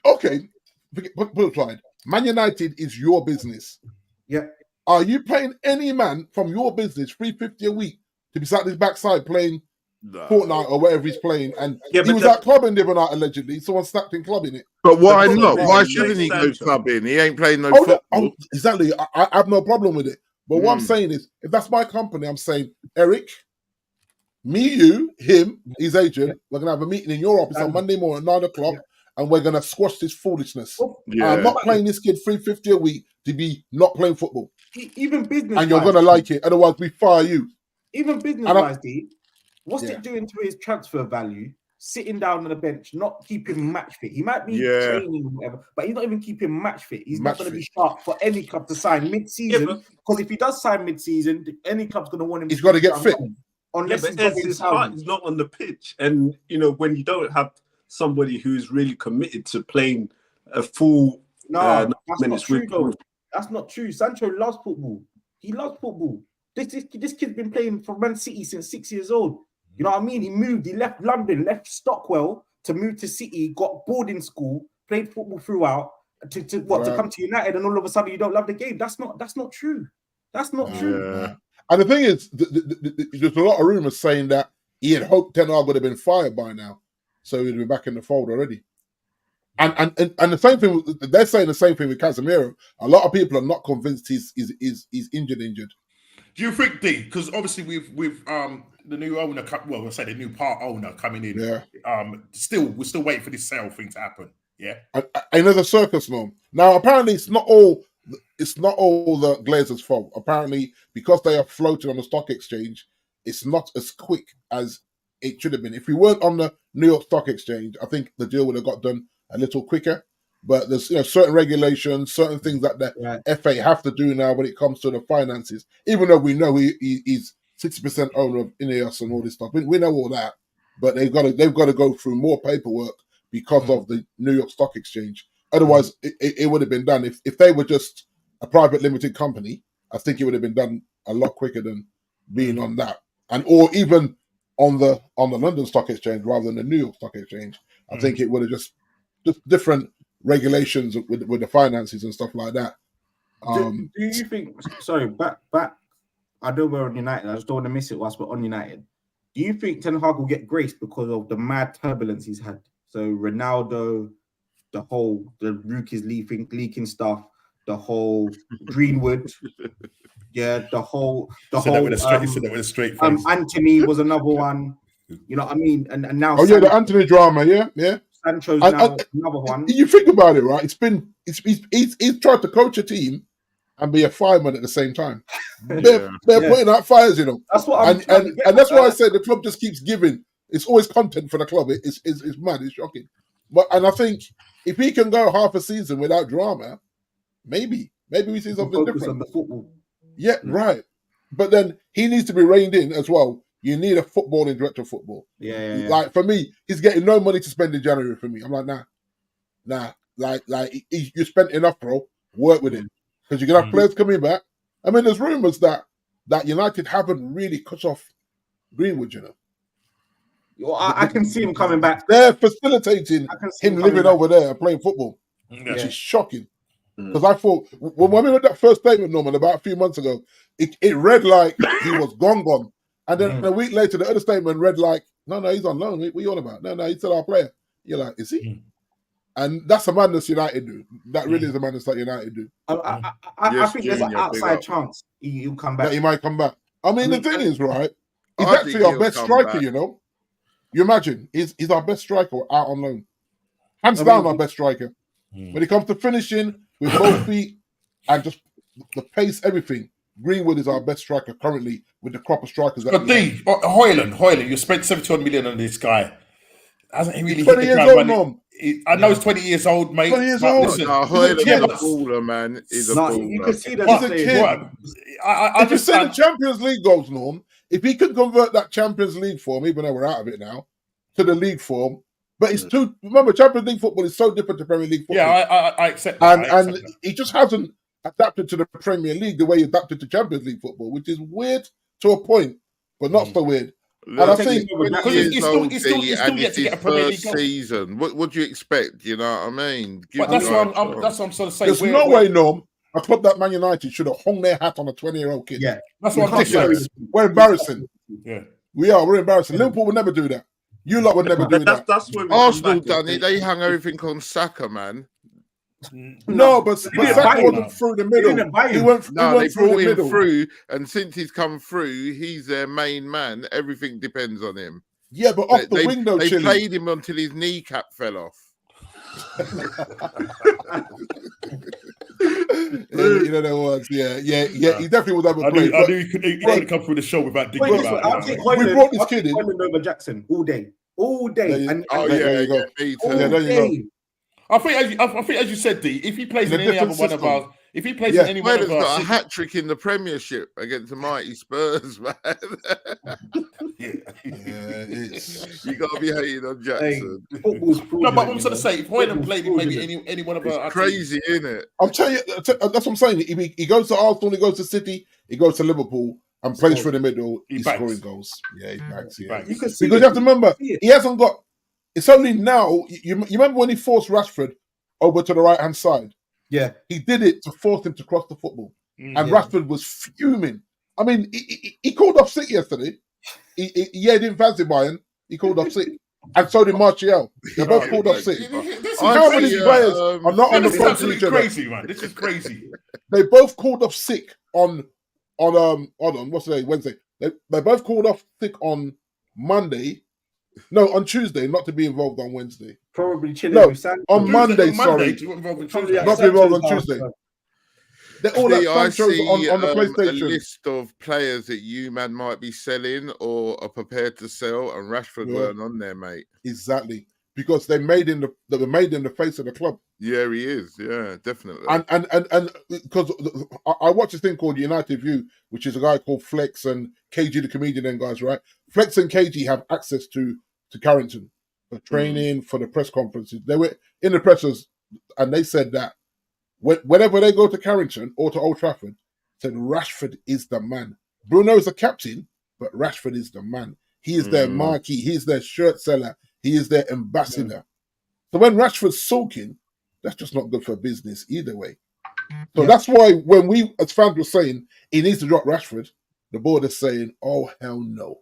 Okay, put it aside. Man United is your business. Yeah. Are you paying any man from your business $350 a week to be sat on his backside playing Fortnite or whatever he's playing? And he was at clubbing the other night, allegedly. Someone snapped him clubbing it. But why not? Why shouldn't he go clubbing? He ain't playing no football. Exactly. I have no problem with it. But what I'm saying is, if that's my company, I'm saying, Eric, me, you, him, his agent, we're going to have a meeting in your office on Monday morning at 9 o'clock. Yeah. And we're going to squash this foolishness. Yeah. I'm not playing this kid $350 a week to be not playing football. Even business, and you're going to like it. Otherwise, we fire you. Even business-wise, D, what's it doing to his transfer value? Sitting down on the bench, not keeping match fit. He might be training or whatever, but he's not even keeping match fit. He's not going to be sharp for any club to sign mid-season. Because if he does sign mid-season, any club's going to want him. He's got to get fit. Unless his heart is not on the pitch, and when you don't have somebody who's really committed to playing a full that's not true, though. That's not true. Sancho loves football. He loves football. This kid's been playing for Man City since 6 years old. You know what I mean? He moved. He left London, left Stockwell to move to City, got boarding school, played football throughout to come to United, and all of a sudden you don't love the game. That's not true. That's not true. Yeah. And the thing is, there's a lot of rumors saying that he had hoped Ten Hag would have been fired by now. So he'd be back in the fold already. And the same thing, they're saying the same thing with Casemiro. A lot of people are not convinced he's injured. Do you think, D? Because obviously we've the new owner, the new part owner coming in. Yeah. We're still waiting for this sale thing to happen. Yeah. And there's a circus now. Apparently, it's not all the Glazers' fault. Apparently, because they are floated on the stock exchange, it's not as quick as it should have been. If we weren't on the New York Stock Exchange, I think the deal would have got done a little quicker. But there's certain regulations, certain things that the FA have to do now when it comes to the finances. Even though we know he's 60% owner of Ineos and all this stuff, we know all that. But they've got to go through more paperwork because of the New York Stock Exchange. Otherwise, it would have been done if they were just a private limited company. I think it would have been done a lot quicker than being on that, or even on the London Stock Exchange rather than the New York Stock Exchange. I think it would have just different regulations with the finances and stuff like that. Do you think? Sorry, back. I know we're on United. I just don't want to miss it whilst we're on United. Do you think Ten Hag will get grace because of the mad turbulence he's had? So Ronaldo, the rookies leaking stuff, the whole Greenwood, the whole. With a straight face. Anthony was another one. You know what I mean? And now. Oh the Anthony drama, yeah. Sancho's now another one. You think about it, right? He's tried to coach a team and be a fireman at the same time. They're putting out fires, That's what and that's why I say the club just keeps giving. It's always content for the club. It's mad. It's shocking. And I think if he can go half a season without drama, maybe we see something different. On the football. Yeah, right. But then he needs to be reined in as well. You need a footballing director of football. Yeah. Like for me, he's getting no money to spend in January for me. I'm like, nah. Like you spent enough, bro. Work with him because you can have players coming back. I mean, there's rumors that United haven't really cut off Greenwood. I can see him coming back. They're facilitating him living over there and playing football, which is shocking. Because I thought when we read that first statement, Norman, about a few months ago, it read like he was gone. And then a week later, the other statement read like, no, he's on loan. What are you on about? No, he's still our player. You're like, is he? And that's a madness United do. That really is a madness that United do. I think there's an outside chance he'll come back. That he might come back. I mean, the thing is, right? He's actually our best striker, back. You know. You imagine, he's our best striker out on loan. Hands down, our best striker. When it comes to finishing with both feet and just the pace, everything, Greenwood is our best striker currently with the crop of strikers. But Højlund, you spent 71 million on this guy. Hasn't he really 20 hit the years ground old, I know he's 20 years old, mate. 20 years old. Listen, Højlund's a baller, man. He's a baller. You can see that he's a kid. If you see the Champions League goals, Norm, if he could convert that Champions League form, even though we're out of it now, to the league form, but it's too. Remember, Champions League football is so different to Premier League football. Yeah, I accept that. And he just hasn't adapted to the Premier League the way he adapted to Champions League football, which is weird to a point, but not so weird. And I think because he's still yet to get a Premier League season. What do you expect? You know what I mean? But that's what I'm sort of saying. There's no way, Norm. A club that Man United should have hung their hat on a 20-year-old kid. Yeah, that's what I'm saying. We're embarrassing. Yeah, we're embarrassing. Liverpool would never do that. You lot would never do that. That's when Arsenal done it. They hung everything on Saka, man. No, but Saka wasn't through the middle. He went they brought him through, and since he's come through, he's their main man. Everything depends on him. Yeah, but off the wing, though, they played him until his kneecap fell off. You know, there was, yeah. He definitely was able to play. I knew he couldn't come through the show without digging about it. We brought this kid in. Højlund over Jackson all day. There you go. There you go. I think, as you said, D, if he plays in any other one of ours, if he plays in any one of our, got a hat trick in the Premiership against the mighty Spurs, man. You got to be hating on Jackson. No, but I'm sort of say, if Højlund played in maybe any one of our, it's crazy, isn't it? I'm telling you, that's what I'm saying. He goes to Arsenal, he goes to City, he goes to Liverpool, and plays through the middle. He's scoring goals. Yeah, he backs. Yeah. Because you have to remember, he hasn't got. It's only now. You remember when he forced Rashford over to the right hand side? Yeah, he did it to force him to cross the football, and Rashford was fuming. I mean, he called off sick yesterday. He didn't fancy Bayern. He called off sick, and so did Martial. They both called off sick. How many players are not on the phone to each other? Crazy, man. This is crazy. They both called off sick on what's today? Wednesday. They both called off sick on Monday. No, on Tuesday, not to be involved on Wednesday. Probably chilling. No, with on Monday, sorry. Not be involved on Tuesday. They're all I see on the PlayStation. A list of players that you, man, might be selling or are prepared to sell, and Rashford weren't on there, mate. Exactly. Because they made him the face of the club. Yeah, he is. Yeah, definitely. And because I watch this thing called United View, which is a guy called Flex and KG the comedian and guys, right? Flex and KG have access to Carrington for training, for the press conferences. They were in the pressers, and they said that whenever they go to Carrington or to Old Trafford, said Rashford is the man. Bruno is the captain, but Rashford is the man. He is their marquee. He is their shirt seller. He is their ambassador. Yeah. So when Rashford's sulking, that's just not good for business either way. So that's why when we, as fans, were saying he needs to drop Rashford, the board is saying, "Oh hell no,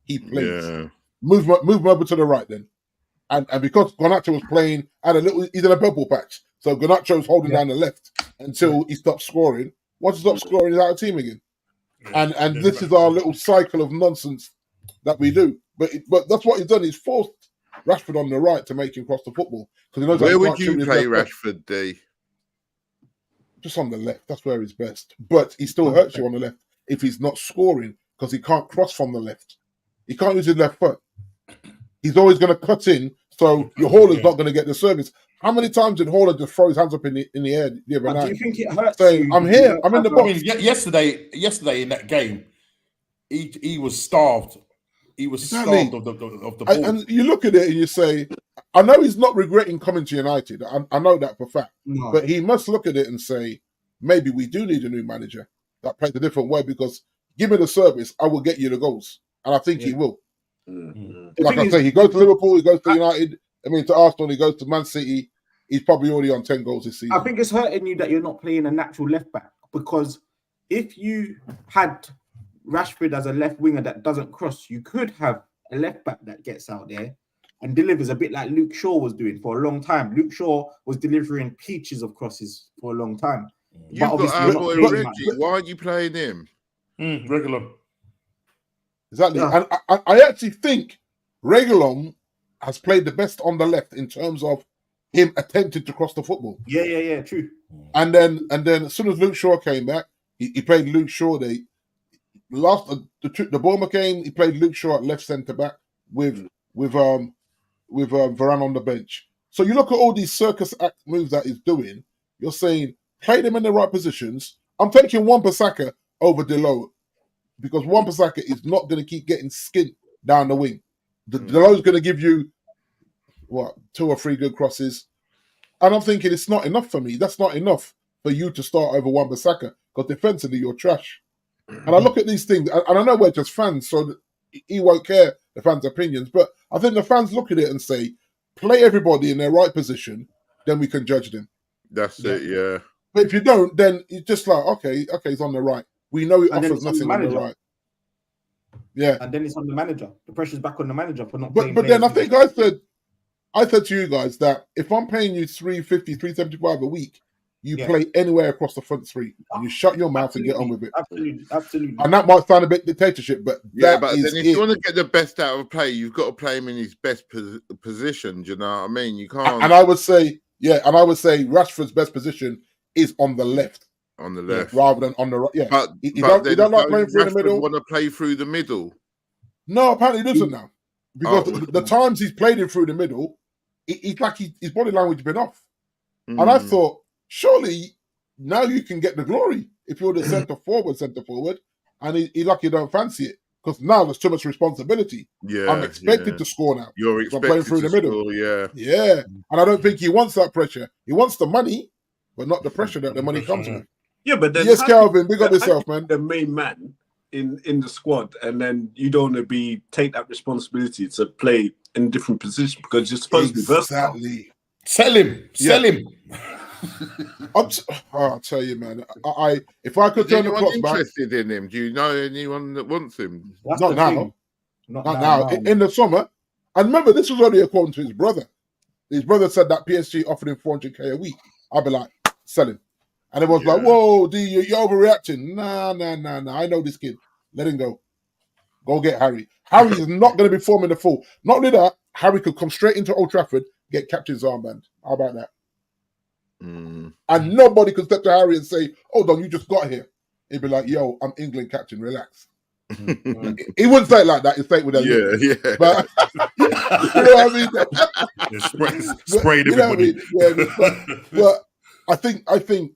he plays. Yeah. Move him over to the right then." And because Garnacho was playing, he's in a purple patch. So Garnacho's holding down the left until he stops scoring. Once he stops scoring, he's out of team again. Yeah. And this is our little cycle of nonsense that we do. But that's what he's done. He's forced Rashford on the right to make him cross the football. Because he knows where would you play Rashford, D? Just on the left. That's where he's best. But he still hurts you on the left if he's not scoring because he can't cross from the left. He can't use his left foot. He's always going to cut in, so your Haaland's not going to get the service. How many times did Haaland just throw his hands up in the air the other night? Do you think it hurts? Saying, "I'm here. I'm in the box." I mean, yesterday in that game, he was starved. He was starved of the ball. And you look at it and you say, I know he's not regretting coming to United. I know that for a fact. No. But he must look at it and say, maybe we do need a new manager that plays a different way because give me the service, I will get you the goals. And I think he will. Mm-hmm. Like I say, he goes to Liverpool, he goes to United, to Arsenal, he goes to Man City. He's probably already on 10 goals this season. I think it's hurting you that you're not playing a natural left back because if you had Rashford as a left winger that doesn't cross, you could have a left back that gets out there and delivers a bit like Luke Shaw was doing for a long time. Luke Shaw was delivering peaches of crosses for a long time. You've got our boy Reggie. Why aren't you playing him? Regular. Exactly. Yeah. And I actually think Reguilon has played the best on the left in terms of him attempting to cross the football. Yeah, true. And then as soon as Luke Shaw came back, he played Luke Shaw. The Bournemouth game, he played Luke Shaw at left centre back with Varane on the bench. So you look at all these circus act moves that he's doing. You're saying play them in the right positions. I'm taking Wan-Bissaka over Delo because Wan-Bissaka is not going to keep getting skint down the wing. Delo's going to give you 2 or 3 good crosses, and I'm thinking it's not enough for me. That's not enough for you to start over Wan-Bissaka because defensively you're trash. And I look at these things, and I know we're just fans, so he won't care the fans' opinions. But I think the fans look at it and say, play everybody in their right position, then we can judge them. That's it, yeah. But if you don't, then it's just like, okay, he's on the right. We know he offers nothing on the right. Yeah. And then it's on the manager. The pressure's back on the manager for not playing. But then I think I said to you guys that if I'm paying you $350, $375 a week, you play anywhere across the front three and you shut your mouth and get on with it. Absolutely. And that might sound a bit dictatorship, but then if you want to get the best out of a player, you've got to play him in his best position. Do you know what I mean? You can't. And I would say, Rashford's best position is on the left. On the left, rather than on the right. Yeah, but he don't like playing through the middle. Want to play through the middle? No, apparently he doesn't now. Because the times he's played him through the middle, it's like his body language has been off. And I thought, surely now you can get the glory if you're the centre forward, and he lucky don't fancy it because now there's too much responsibility. Yeah, I'm expected to score now. You're expected playing through the middle. Score, yeah. And I don't think he wants that pressure. He wants the money, but not the pressure that the money comes with. Yeah, but then yes, Calvin, big up yourself, man. The main man in the squad, and then you don't want to take that responsibility to play in a different position because you're supposed to be versatile. Exactly. Sell him. I'll tell you, man. If I could turn the clock back, interested in him? Do you know anyone that wants him? Not now. Not now. In the summer, and remember, this was only according to his brother. His brother said that PSG offered him 400k a week. I'd be like, sell him. And it was like, whoa, D, you're overreacting. Nah. I know this kid. Let him go. Go get Harry. Harry is not going to be forming the full. Not only that, Harry could come straight into Old Trafford, get captain's armband. How about that? And nobody could step to Harry and say, hold on, you just got here. He'd be like, yo, I'm England captain, relax. He wouldn't say it like that. He'd say it with a yeah. But you know what I mean? Sprayed everybody. But I think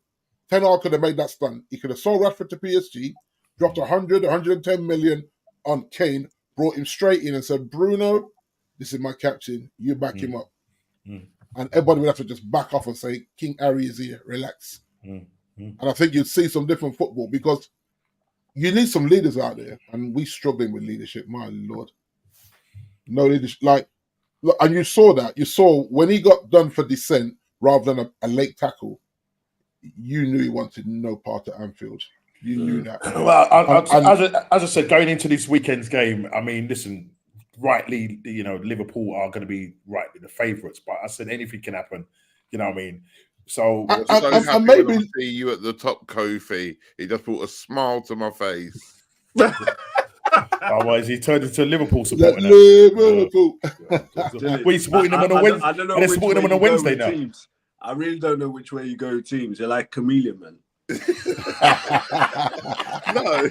Ten Hag could have made that stunt. He could have sold Rashford to PSG, dropped 110 million on Kane, brought him straight in and said, Bruno, this is my captain. You back him up. And everybody would have to just back off and say, King Harry is here, relax. And I think you'd see some different football because you need some leaders out there. And we're struggling with leadership, my Lord. No leadership. And you saw that. You saw when he got done for dissent rather than a late tackle, you knew he wanted no part of Anfield. You knew that. Well, as I said, going into this weekend's game, I mean, listen, rightly, Liverpool are going to be rightly the favourites, but I said anything can happen. You know what I mean? So, and maybe when I see you at the top, Kofi, he just brought a smile to my face. Otherwise, he turned into a Liverpool supporter. Liverpool. We're supporting them on a Wednesday. I don't know. They're supporting them on a Wednesday now. Teams. I really don't know which way you go teams. You're like chameleon, man. No,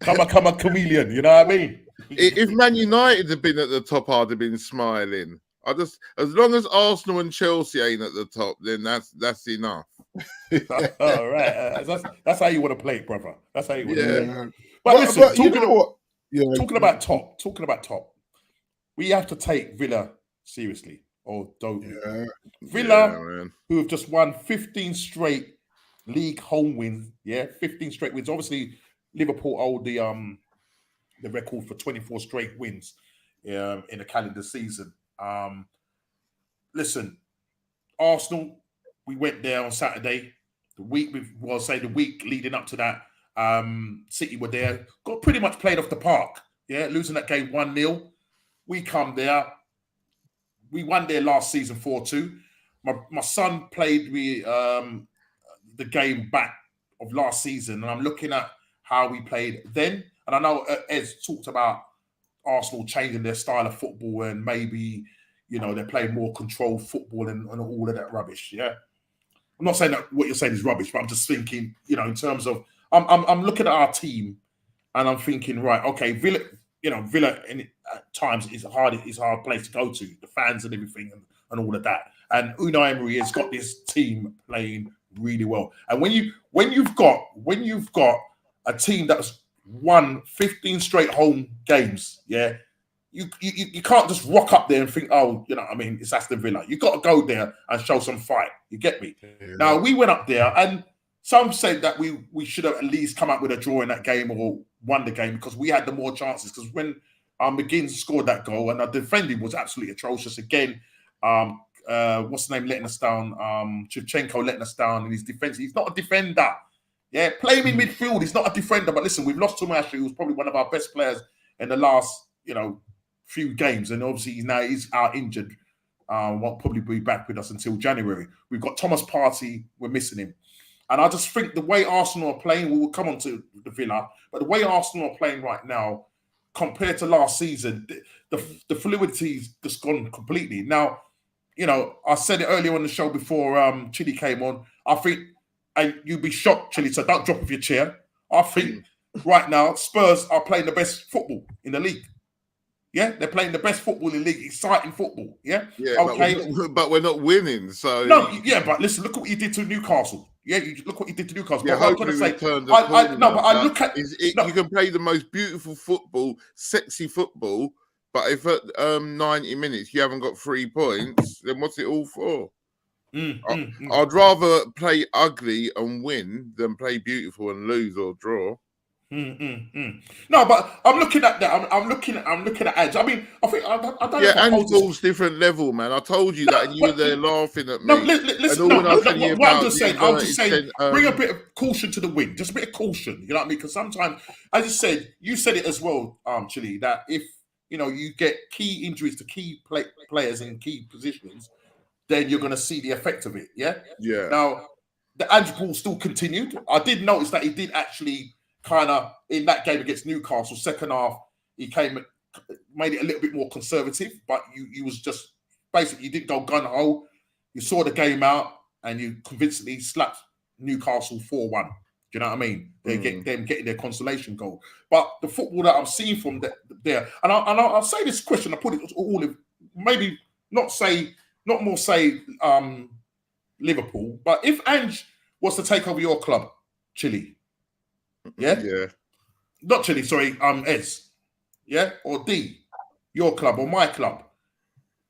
come a chameleon. You know what I mean? If Man United had been at the top, I'd have been smiling. As long as Arsenal and Chelsea ain't at the top, then that's enough. All right, that's how you want to play it, brother. That's how you want to play it. But listen, talking about top, we have to take Villa seriously. Or don't Villa, who have just won 15 straight league home wins. 15 straight wins. Obviously, Liverpool hold the record for 24 straight wins in a calendar season. Listen, Arsenal, we went there on Saturday. The week leading up to that, City were there. Got pretty much played off the park. Losing that game 1-0. We come there. we won there last season 4-2. My son played me the game back of last season, and I'm looking at how we played then. And I know Ed talked about Arsenal changing their style of football and maybe, they're playing more controlled football and all of that rubbish. Yeah, I'm not saying that what you're saying is rubbish, but I'm just thinking, in terms of I'm looking at our team and I'm thinking, right, okay, Villa at times is a hard place to go to, the fans and everything and all of that. And Unai Emery has got this team playing really well. And when you've got a team that's won 15 straight home games, yeah, you can't just rock up there and think, it's Aston Villa. You've got to go there and show some fight. You get me? Yeah. Now, we went up there and some said that we should have at least come up with a draw in that game or won the game because we had the more chances. Because when McGinn scored that goal and our defending was absolutely atrocious again, what's the name letting us down? Shevchenko letting us down in his defense. He's not a defender. Yeah, play him in midfield. He's not a defender. But listen, we've lost Tomashi, who's probably one of our best players in the last, few games. And obviously he's out injured. Won't probably be back with us until January. We've got Thomas Partey. We're missing him. And I just think the way Arsenal are playing, we will come on to the Villa, but the way Arsenal are playing right now, compared to last season, the fluidity's just gone completely. Now, I said it earlier on the show before Chile came on. I think, and you'd be shocked, Chile, so don't drop off your chair. I think right now Spurs are playing the best football in the league. Yeah, they're playing the best football in the league, exciting football. Yeah, okay. But we're not winning. So but listen, look at what you did to Newcastle. Yeah, look what you did to Newcastle. Yeah, but I'm going to say, I look at you can play the most beautiful football, sexy football, but if at 90 minutes you haven't got 3 points, then what's it all for? I'd rather play ugly and win than play beautiful and lose or draw. No, but I'm looking at that. I'm looking at Edge. I mean, I think I don't know. Yeah, Angel's different level, man. I told you that, and you were there laughing at me. I'm just saying, bring a bit of caution to the wind. Just a bit of caution. You know what I mean? Because sometimes, as you said it as well, Chile, that if you get key injuries to key players in key positions, then you're going to see the effect of it. Yeah. Yeah. Now, the Ange ball still continued. I did notice that he did actually. Kind of in that game against Newcastle, second half, he made it a little bit more conservative, but you was just basically you didn't go gun ho. You saw the game out and you convincingly slapped Newcastle 4-1. Do you know what I mean? They get them getting their consolation goal. But the football that I'm seeing from there, and I'll say this question, I put it all in, maybe not more say Liverpool, but if Ange was to take over your club, Chile. Yeah. Not Chile, sorry, Ez. Yeah, or D, your club or my club.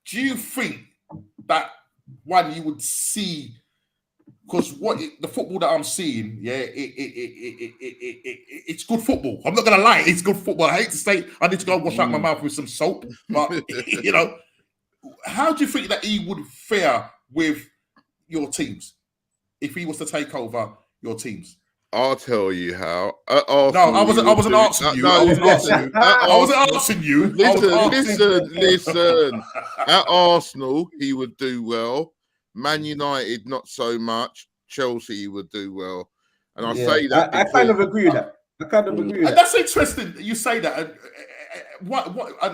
Do you think that one you would see? Because the football that I'm seeing, it's good football. I'm not gonna lie, it's good football. I hate to say, I need to go wash out my mouth with some soap, but how do you think that he would fare with your teams if he was to take over your teams? I'll tell you how. No, I wasn't asking you. I wasn't asking you. Listen. At Arsenal, he would do well. Man United, not so much. Chelsea, he would do well. And I say that I kind of agree with that. That's interesting. You say that. And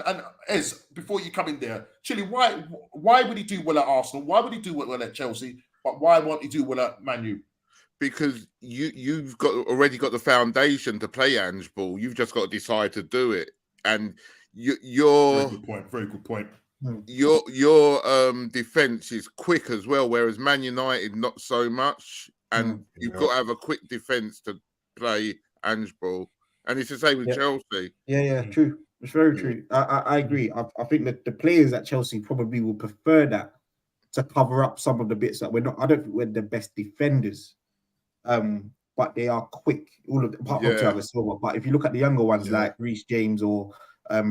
and Ez, before you come in there, Chile, why would he do well at Arsenal? Why would he do well at Chelsea? But why won't he do well at Man U? Because you've already got the foundation to play Ange ball. You've just got to decide to do it. And your very good point. Your defense is quick as well, whereas Man United not so much. And you've got to have a quick defense to play Ange ball. And it's the same with Chelsea. Yeah, true. It's very true. I agree. I think that the players at Chelsea probably will prefer that to cover up some of the bits that we're not. I don't think we're the best defenders. But they are quick. All of apart from Thiago Silva. But if you look at the younger ones like Reece James or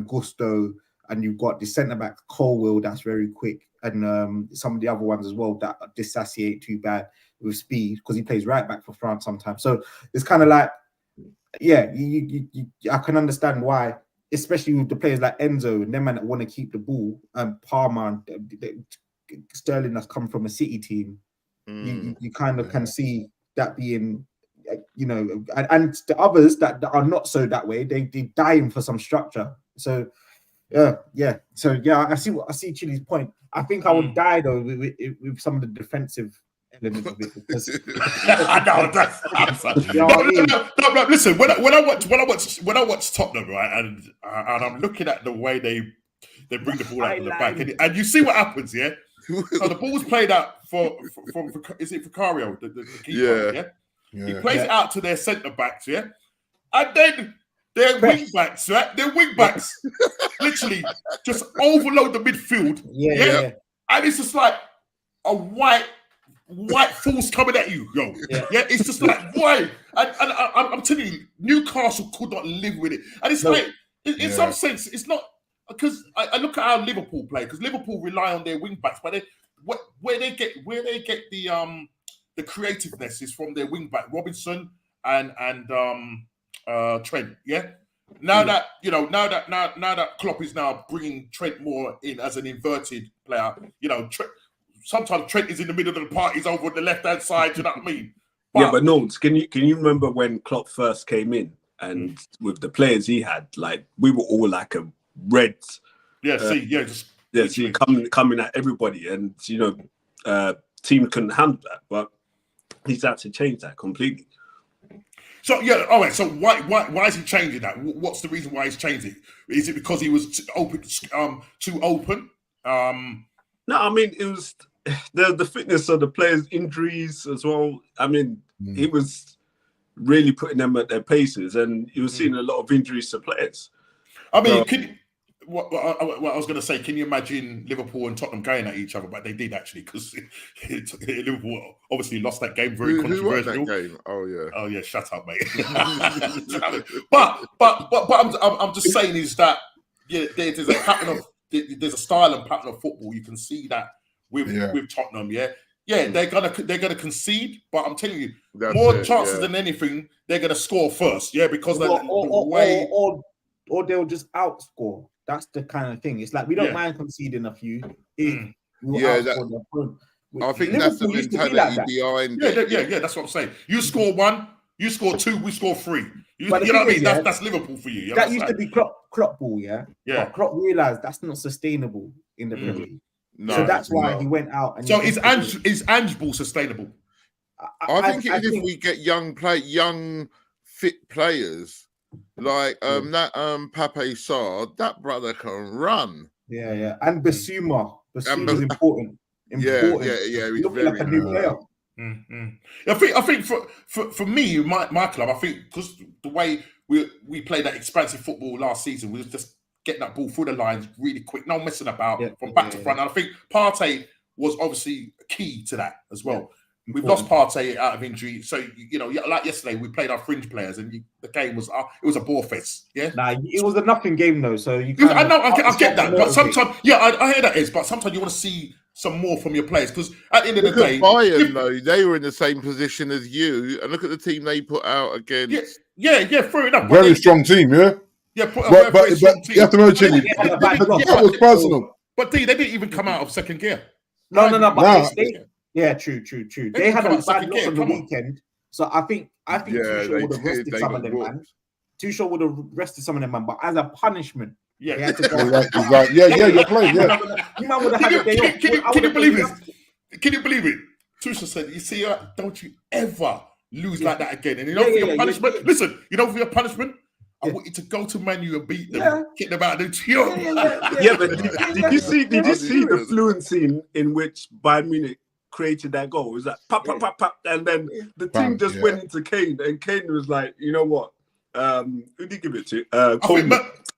Gusto, and you've got the centre back Colwill, that's very quick, and some of the other ones as well that Disasi ain't too bad with speed because he plays right back for France sometimes. So it's kind of like, I can understand why especially with the players like Enzo and them man that want to keep the ball, Palmer, Sterling that's come from a City team, you kind of can see that being, and the others that are not so that way, they're dying for some structure. So yeah. So I see Chili's point. I think I would die though with some of the defensive element of it because I know that's listen, when I watch Tottenham, right, and I'm looking at the way they bring the ball out of the back, and you see what happens, yeah. So the ball's played out for is it Vicario, the keeper, yeah? He plays it out to their centre backs, yeah, and then their wing backs, right? Their wing backs literally just overload the midfield, yeah. And it's just like a white force coming at you, yo. Yeah, it's just like why? And I'm telling you, Newcastle could not live with it, and it's like in some sense, it's not. Because I look at how Liverpool play, because Liverpool rely on their wing backs, but where they get the creativeness is from their wing back Robinson and Trent. Yeah. Now that Klopp is now bringing Trent more in as an inverted player, sometimes Trent is in the middle of the park, he's over on the left hand side. You know what I mean? But no, can you remember when Klopp first came in and with the players he had, like we were all like a red, coming at everybody, and team couldn't handle that, but he's had to change that completely. So all right. So why is he changing that? What's the reason why he's changed it? Is it because he was too open? No, I mean it was the fitness of the players, injuries as well. I mean he was really putting them at their paces, and you were seeing a lot of injuries to players. I mean, what I was going to say, can you imagine Liverpool and Tottenham going at each other? But they did actually, because Liverpool obviously lost that game. Very controversial. Who won that game? Oh yeah, shut up, mate. but I'm just saying is that there's a pattern of there's a style and pattern of football. You can see that with Tottenham. They're gonna concede, but I'm telling you, more chances than anything, they're gonna score first. Yeah, because or they'll just outscore. That's the kind of thing. It's like we don't mind conceding a few. I think that's the mentality behind it. Yeah, that's what I'm saying. You score one, you score two, we score three. You know what I mean? That's Liverpool for you. That used to be Klopp ball, yeah. But Klopp realised that's not sustainable in the Premier League. So that's why he went out. And so is Ange ball sustainable? I think if we get young fit players. Like that Pape Sarr, that brother can run. Yeah. And Basuma is important. He's looking like a new player. I think for me, my club, I think because the way we played that expansive football last season, we was just getting that ball through the lines really quick, no messing about from back to front. And I think Partey was obviously key to that as well. We've lost Partey out of injury, so like yesterday, we played our fringe players, and the game was it was a bore fest. Yeah, it was a nothing game though. So I get that, but sometimes, I hear that but sometimes you want to see some more from your players because at the end of the day, Bayern though they were in the same position as you, and look at the team they put out against. Yeah, fair enough. Very strong team, yeah. Yeah, but you have to know, Chile. That was personal. But they didn't even come out of second gear. No. But yeah, true. They had a bad loss on the weekend, so I think Tuchel would have rested some of them, man. Tuchel would have rested some of them, man. But as a punishment, they had to go. You're playing. Yeah, you man would have had a day off. Can you believe it? Can you believe it? Tuchel said, "You see, don't you ever lose like that again." And for your punishment, listen. For your punishment, I want you to go to Man U and beat them, get them out of the tune. But did you see the fluency in which Bayern Munich created that goal? It was like pop, and then the team just went into Kane, and Kane was like, you know what? Who did he give it to?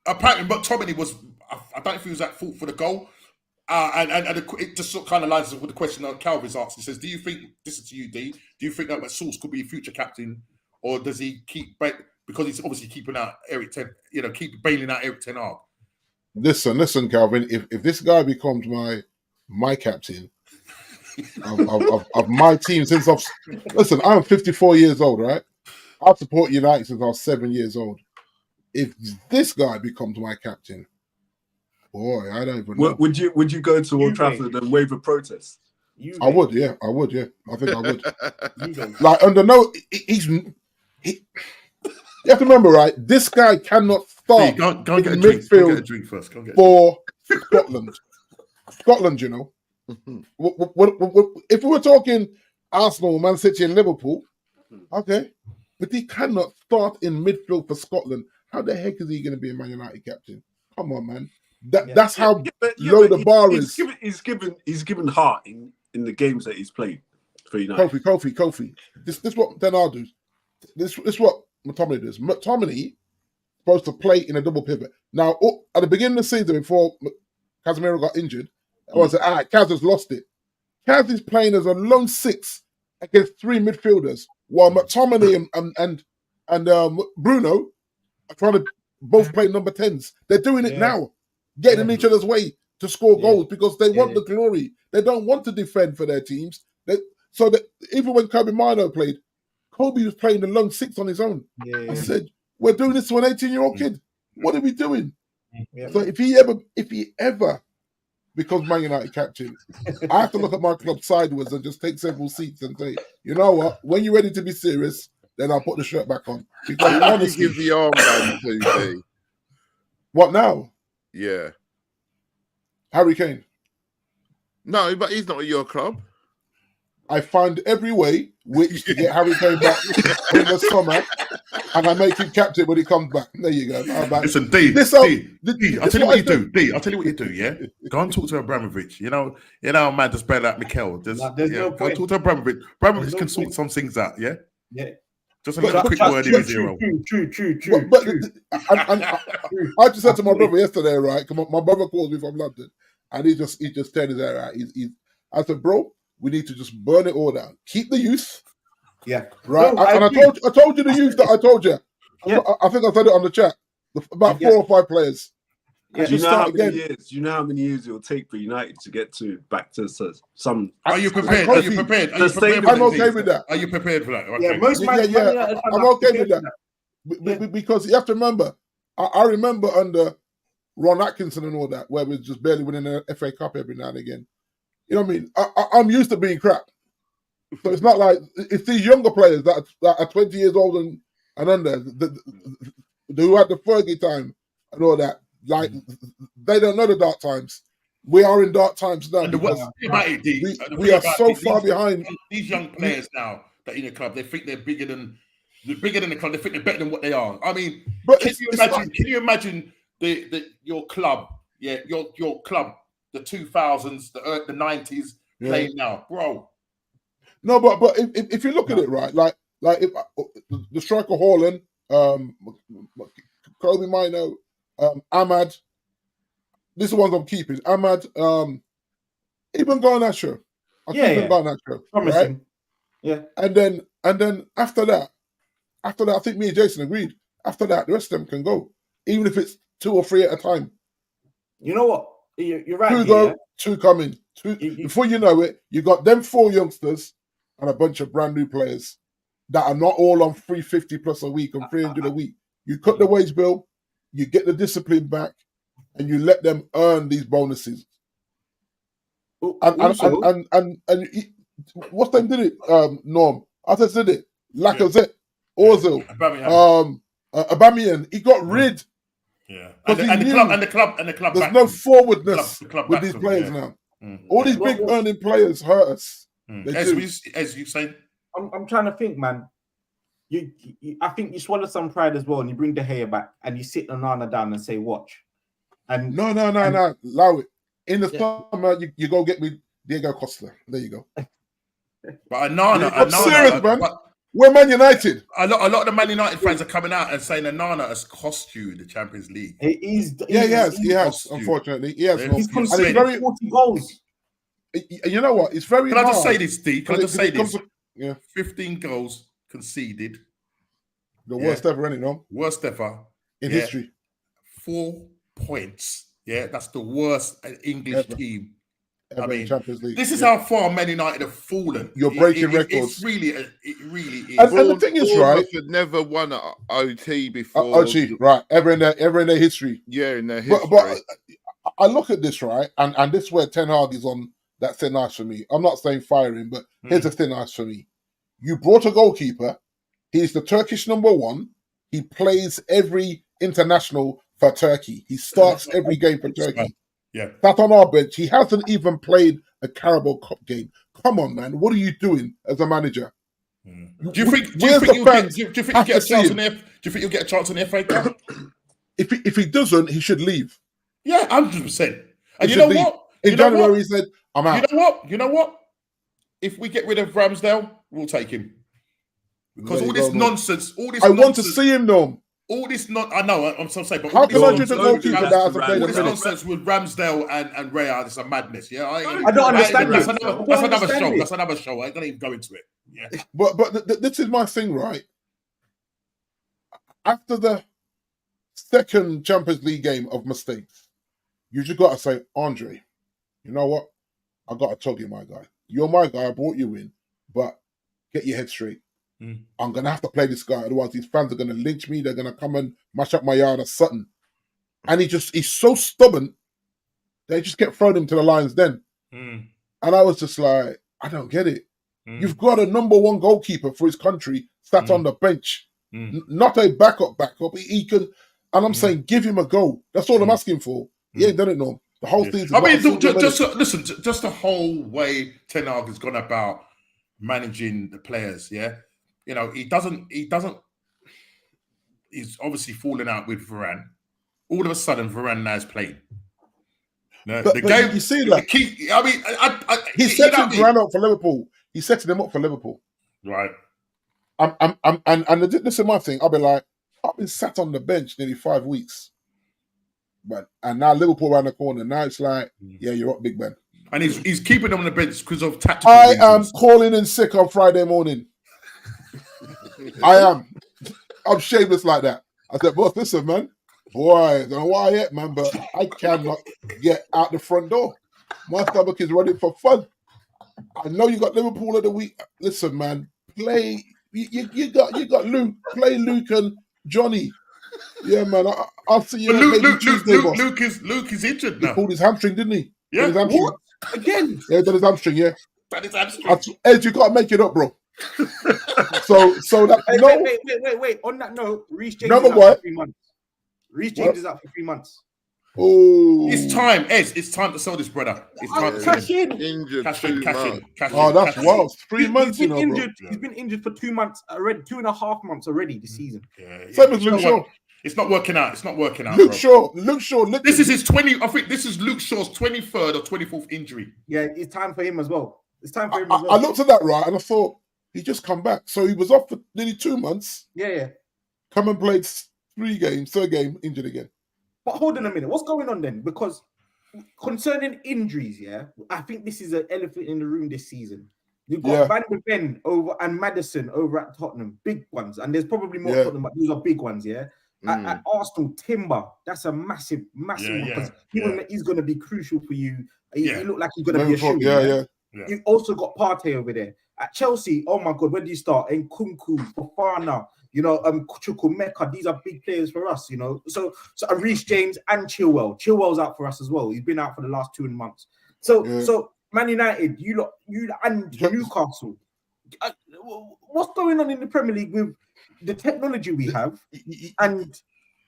Apparently, McTominay was. I don't know if he was at fault for the goal. And it just sort of kind of lines up with the question that Calvin's asked. He says, "Do you think this is to you, D? Do you think that Sauce could be a future captain, or does he keep because he's obviously keeping out Eric keep bailing out Eric Ten Hag?" Listen, Calvin. If this guy becomes my captain of my team since I'm 54 years old, right? I've supported United since I was 7 years old. if this guy becomes my captain, boy, I don't even know. Would you go to Old Trafford and wave a protest? I would, yeah. I think I would. Like under no, you have to remember, right? This guy cannot start Go and get a in drink. Go and get a midfield drink first. Go and get a for Scotland. Scotland, you know. If we were talking Arsenal, Man City, and Liverpool, okay, but he cannot start in midfield for Scotland. How the heck is he going to be a Man United captain? Come on, man. That's how low the bar is. He's given heart in the games that he's played for United. Kofi. This what then I'll do. This what McTominay does. McTominay supposed to play in a double pivot. Now, at the beginning of the season, before Casemiro got injured, I was like, all right, Kaz has lost it. Kaz is playing as a lone 6 against 3 midfielders, while McTominay and Bruno are trying to both play number 10s. They're doing it now, getting in each other's way to score goals because they want the glory. They don't want to defend for their teams. So that even when Kobe Mino played, Kobe was playing the lone 6 on his own. I said, we're doing this to an 18-year-old kid. What are we doing? So if he ever becomes Man United captain, I have to look at my club sideways and just take several seats and say, you know what? When you're ready to be serious, then I'll put the shirt back on. Because honestly, give the armband to D. What now? Yeah. Harry Kane. No, but he's not at your club. I find every way which to get Harry Kane back in the summer, and I make him captain when he comes back. There you go. Listen, D, I'll tell you what you do. D, I'll tell you what you do, yeah? Go and talk to Abramovich. You know, man, just better like Mikel. There's no point. Go talk to Abramovich. Abramovich can sort some things out, yeah? Yeah. Just a little quick word in his ear. True. But I just said to my brother yesterday, right? Come on, my brother calls me from London, and he just turned his hair out. I said, bro, we need to just burn it all down. Keep the youth. Yeah. Right. No, I told you the youth that I told you. Yeah. I think I said it on the chat. About 4 or 5 players. Yeah. Do you know how many years it will take for United to get back to some? Are you prepared? Are you prepared? I'm okay with that. Are you prepared for that? Okay. Yeah. I'm okay with that. Because you have to remember, I remember under Ron Atkinson and all that, where we're just barely winning an FA Cup every now and again. You know what I mean? I'm used to being crap. So it's not like, it's these younger players that are 20 years old and under, who had the Fergie time and all that. Like, they don't know the dark times. We are in dark times now. We are so far behind. These young players now that in the club, they think they're bigger than the club. They think they're better than what they are. I mean, can you imagine your club? Yeah, your club. The 2000s, the 90s playing now, bro. No, but if you look at it right, like if, the striker Haaland, Kobe Mino, Ahmad, these are the ones I'm keeping. Ahmad, even Garnacho. Garnacho, right? Yeah. And then after that, I think me and Jason agreed. After that, the rest of them can go, even if it's 2 or 3 at a time. You know what? You're right. 2 go, 2 coming. Before you know it, you got them 4 youngsters and a bunch of brand new players that are not all on 350 plus a week and 300 a week. You cut the wage bill, you get the discipline back, and you let them earn these bonuses. And what's them did it? Norm. Arteta did it. Lacazette, Ozil, Aubameyang. He got rid. Yeah, and the club. There's no forwardness with these players now. All these big earning players hurt us. As you say, I'm trying to think, man. I think you swallow some pride as well, and you bring De Gea back, and you sit Onana down and say, "Watch." And no, allow it. In the summer, you go get me Diego Costa. There you go. But Onana, I'm serious, man. We're Man United. A lot of the Man United fans are coming out and saying Onana has cost you the Champions League. He has. Unfortunately, he has. He's conceded 40 goals. You know what? It's very hard. Can I just say this, D? 15 goals conceded. The worst ever, any no? Worst ever in history. 4 points. Yeah, that's the worst English team I mean, Champions League. This is how far Man United have fallen. You're breaking records. It really is. And the thing is, right? Had never won an OT before. OT, right? Ever in their history. Yeah, in their history. But I look at this, right, and this is where Ten Hag is on that thin ice for me. I'm not saying firing, but here's a thin ice for me. You brought a goalkeeper. He's the Turkish number 1. He plays every international for Turkey. He starts every game for Turkey. Yeah. That's on our bench. He hasn't even played a Carabao Cup game. Come on, man. What are you doing as a manager? Do you think you'll get a chance in the? Do you think you'll get a chance in the FA Cup? If he doesn't, he should leave. Yeah, 100%. And He you know should leave. what? In January, he said, "I'm out." You know what? If we get rid of Ramsdale, we'll take him. Because all this nonsense, I want to see him, though. All this I know, I'm so saying, but how can I do the goalkeeper that hasn't played all a this minute? nonsense with Ramsdale and Raya, it's a madness. Yeah, I don't understand That's it. another show. That's another show. I ain't gonna even go into it. Yeah, but this is my thing, right? After the second Champions League game of mistakes, you just got to say, Andre, you know what? I got to tug you, my guy. You're my guy. I brought you in, but get your head straight. I'm going to have to play this guy. Otherwise, these fans are going to lynch me. They're going to come and mash up my yard or something. And he's so stubborn, they just kept throwing him to the Lions then. And I was just like, I don't get it. You've got a number 1 goalkeeper for his country sat on the bench. Not a backup. He can, and I'm saying, give him a go. That's all I'm asking for. He ain't done it, no. The whole season. I mean, just the whole way Ten Hag has gone about managing the players, yeah? You know, he doesn't, he's obviously falling out with Varane. All of a sudden, Varane now is playing. The game, you see that? He's setting Varane up for Liverpool. He's setting him up for Liverpool. Right. And this is my thing. I'll be like, I've been sat on the bench nearly 5 weeks. And now Liverpool around the corner. Now it's like, yeah, you're up, big man. And he's keeping them on the bench because of tactical reasons. I am calling in sick on Friday morning. I am. I'm shameless like that. I said, boss, listen, man. Boy, I don't know why yet, man, but I cannot get out the front door. My stomach is ready for fun. I know you got Liverpool of the week. Listen, man, play. You got Luke. Play Luke and Johnny. Yeah, man. I'll see you maybe Tuesday, boss. Luke is injured now. He pulled his hamstring, didn't he? Yeah. What? Again? Yeah, done his hamstring. Yeah. That is hamstring. Ed, you can't make it up, bro. so that wait. On that note, Reece James Number is out for 3 months. Reece James is out for 3 months. Oh, it's time, Ed. It's time to sell this brother. It's time to cash in. Injured. Cash in. Oh, that's wild. 3 months, He's been injured. Bro. He's been injured for 2 months already. 2.5 months already this season. Same as Luke Shaw. It's not working out. Luke Shaw. This is his 20. I think this is Luke Shaw's 23rd or 24th injury. Yeah, it's time for him as well. I looked at that, right, and I thought he just come back. So he was off for nearly 2 months. Yeah. Come and played 3 games, third game, injured again. But hold on a minute. What's going on then? Because concerning injuries, yeah, I think this is an elephant in the room this season. You've got Van de Ven over and Maddison over at Tottenham, big ones, and there's probably more Tottenham, but these are big ones, yeah. At Arsenal, Timber, that's a massive one because he's going to be crucial for you. He looked like he's going to be a shoe. Yeah. You've also got Partey over there. At Chelsea, oh my God, where do you start? Nkunku, Fofana, Chukwuemeka, these are big players for us, you know. So Reece James and Chilwell. Chilwell's out for us as well. He's been out for the last 2 months. So Man United, you and Newcastle. What's going on in the Premier League with the technology we have and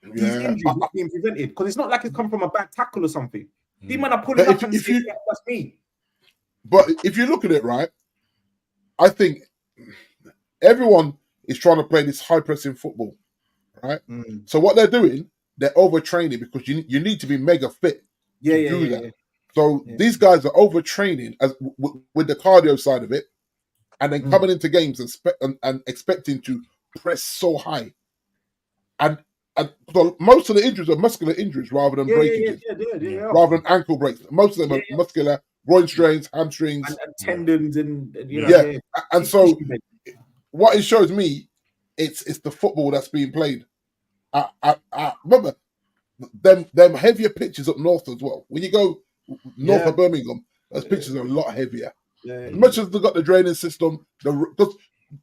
these injuries not being prevented? Because it's not like it's come from a bad tackle or something. These men are pulling up and saying, that's me. But if you look at it, right, I think everyone is trying to play this high-pressing football, right? So what they're doing, they're overtraining because you need to be mega fit to do that. So these guys are overtraining with the cardio side of it, and then coming into games and expecting to press so high. And so most of the injuries are muscular injuries rather than breakages, rather than ankle breaks. Most of them are muscular, groin strains, hamstrings, and tendons, and And so what it shows me, it's the football that's being played. I remember them heavier pitches up north as well. When you go north of Birmingham, Those pitches are a lot heavier. Yeah. As much as they've got the draining system, because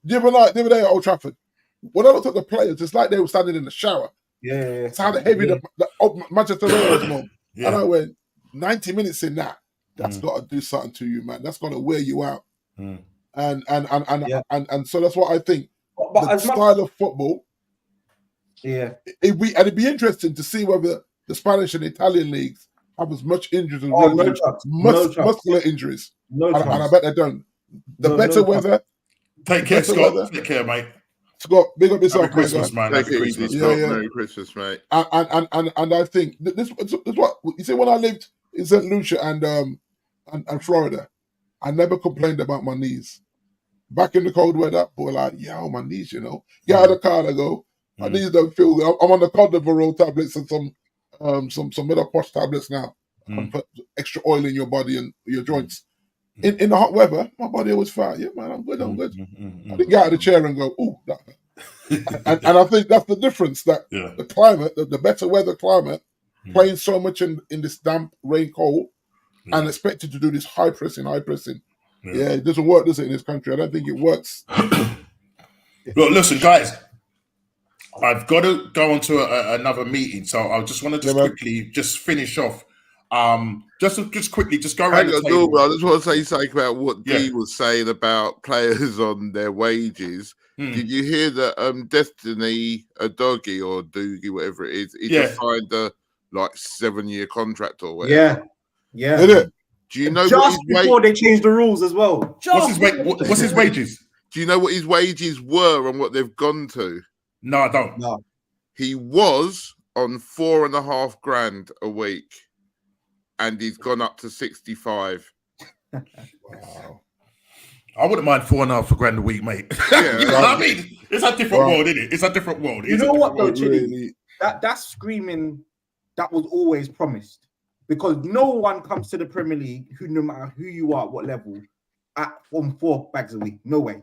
the other day at Old Trafford, when I looked at the players, it's like they were standing in the shower. Yeah. It's how heavy the Manchester Rail was, man. Yeah. And I went, 90 minutes in that, that's got to do something to you, man. That's got to wear you out. And so that's what I think. But the style of football. Yeah. It'd be interesting to see whether the Spanish and Italian leagues have as much injuries as muscular injuries. And I bet they don't. The better weather. Take care, Scott. Take care, mate. Scott, big up yourself. Happy Christmas, man. Take it easy, Scott. Merry Christmas, mate. And I think this is what you see. When I lived in St. Lucia and Florida, I never complained about my knees. Back in the cold weather, boy, like, my knees, Get out of the car and I go, my knees don't feel good. I'm on the contenders tablets and some ETH Poch tablets now. And put extra oil in your body and your joints. In the hot weather, my body always felt, man, I'm good. I didn't get out of the chair and go, ooh, that hurt. and I think that's the difference, that the climate, the better weather climate, playing so much in this damp, rain, cold, and expected to do this high pressing. Yeah, it doesn't work, does it, in this country? I don't think it works. Look, listen, guys, I've got to go on to another meeting, so I just want to quickly finish off. Just quickly, just go around the table. I just want to say something about what Dee was saying about players on their wages. Did you hear that Destiny Adogi or Doogie, whatever it is, he just signed a 7-year contract or whatever? Yeah. Did it? Do you know just before they changed the rules as well? What's his wages? Do you know what his wages were and what they've gone to? No, I don't. No. He was on 4.5 grand a week, and he's gone up to 65. Wow. I wouldn't mind 4.5 grand a week, mate. I mean, it's a different world, isn't it? It's a different world. You know what, though, Chidi? That's screaming. That was always promised. Because no one comes to the Premier League who, no matter who you are, what level, on 4 bags a week. No way.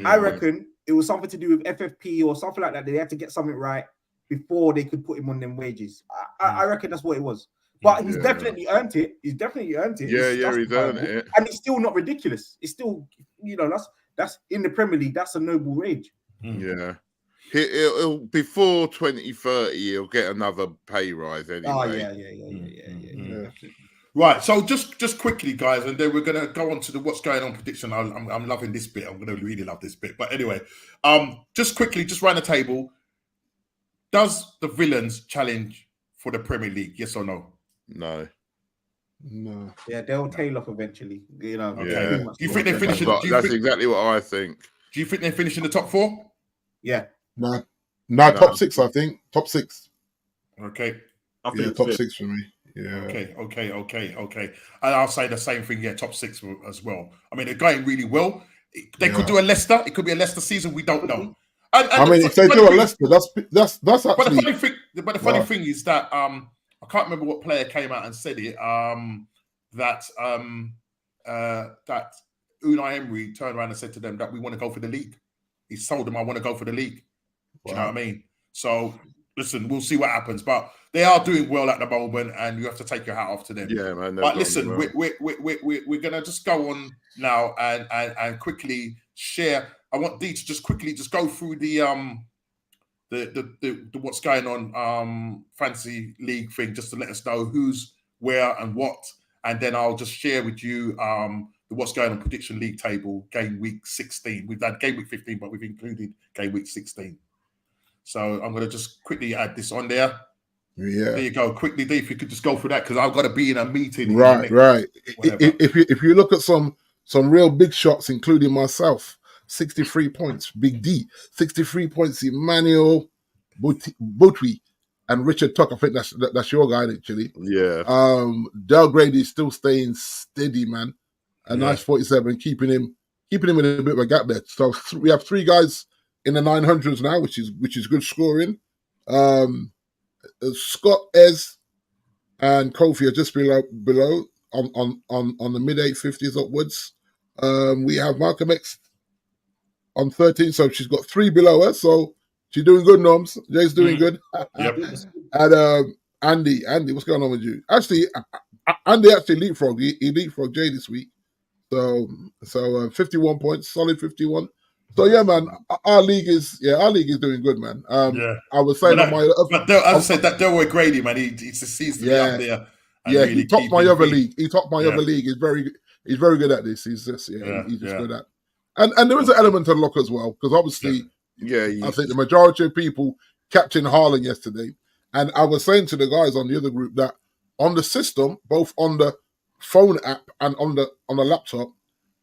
I reckon it was something to do with FFP or something like that. They had to get something right before they could put him on them wages. I reckon that's what it was. But he's definitely earned it. He's earned it. He's earned it. And it's still not ridiculous. It's still, that's in the Premier League, that's a noble wage. Yeah. He'll before 2030, he'll get another pay rise anyway. Oh, yeah. Right, so just quickly, guys, and then we're gonna go on to the what's going on prediction. I'm loving this bit. I'm gonna really love this bit. But anyway, just quickly, just round the table. Does the Villains challenge for the Premier League? Yes or no? No. Yeah, they'll tail off eventually. Okay. Do you think they're finishing? That's exactly what I think. Do you think they're finishing the top 4? Yeah. No, top 6, I think. Top 6. Okay. I think top 6 for me. Yeah. Okay. And I'll say the same thing. Yeah, top 6 as well. I mean, they're going really well. They could do a Leicester. It could be a Leicester season. We don't know. And if they do a Leicester, that's actually. But the funny thing is that I can't remember what player came out and said it. That Unai Emery turned around and said to them that we want to go for the league. He told them, I want to go for the league. Do you know what I mean? So listen, we'll see what happens. But they are doing well at the moment, and you have to take your hat off to them. Yeah, man. But listen, we're gonna just go on now and quickly share. I want Dee to just quickly go through the what's going on fantasy league thing, just to let us know who's where and what, and then I'll just share with you the what's going on prediction league table game week 16. We've had game week 15, but we've included game week 16. So I'm going to just quickly add this on there. Yeah, there you go. Quickly, Dee, if you could just go through that, because I've got to be in a meeting. Right. If you look at some real big shots, including myself, 63 points, Big D, 63 points, Emmanuel Botwi and Richard Tuck. I think that's your guy, actually. Yeah. Del Grady is still staying steady, man. A nice 47, keeping him in a bit of a gap there. So we have 3 guys in the 900s now, which is good scoring. Scott, Ez, and Kofi are just below on the mid 850s upwards. We have Malcolm X on 13, so she's got 3 below her, so she's doing good, Noms. Jay's doing good. Yep. And Andy, what's going on with you? Actually, and they actually leapfrogged. He leapfrogged Jay this week. So 51 points, solid 51. So yeah, man, our league is doing good, man. I was saying as I said, that Delroy Grady, man, he just seems to be up there. Really he topped my other league. He topped my other league. He's very good at this. He's just good at. And there is an element of luck as well, because obviously, I think the majority of people captained Haaland yesterday, and I was saying to the guys on the other group that on the system, both on the phone app and on the laptop,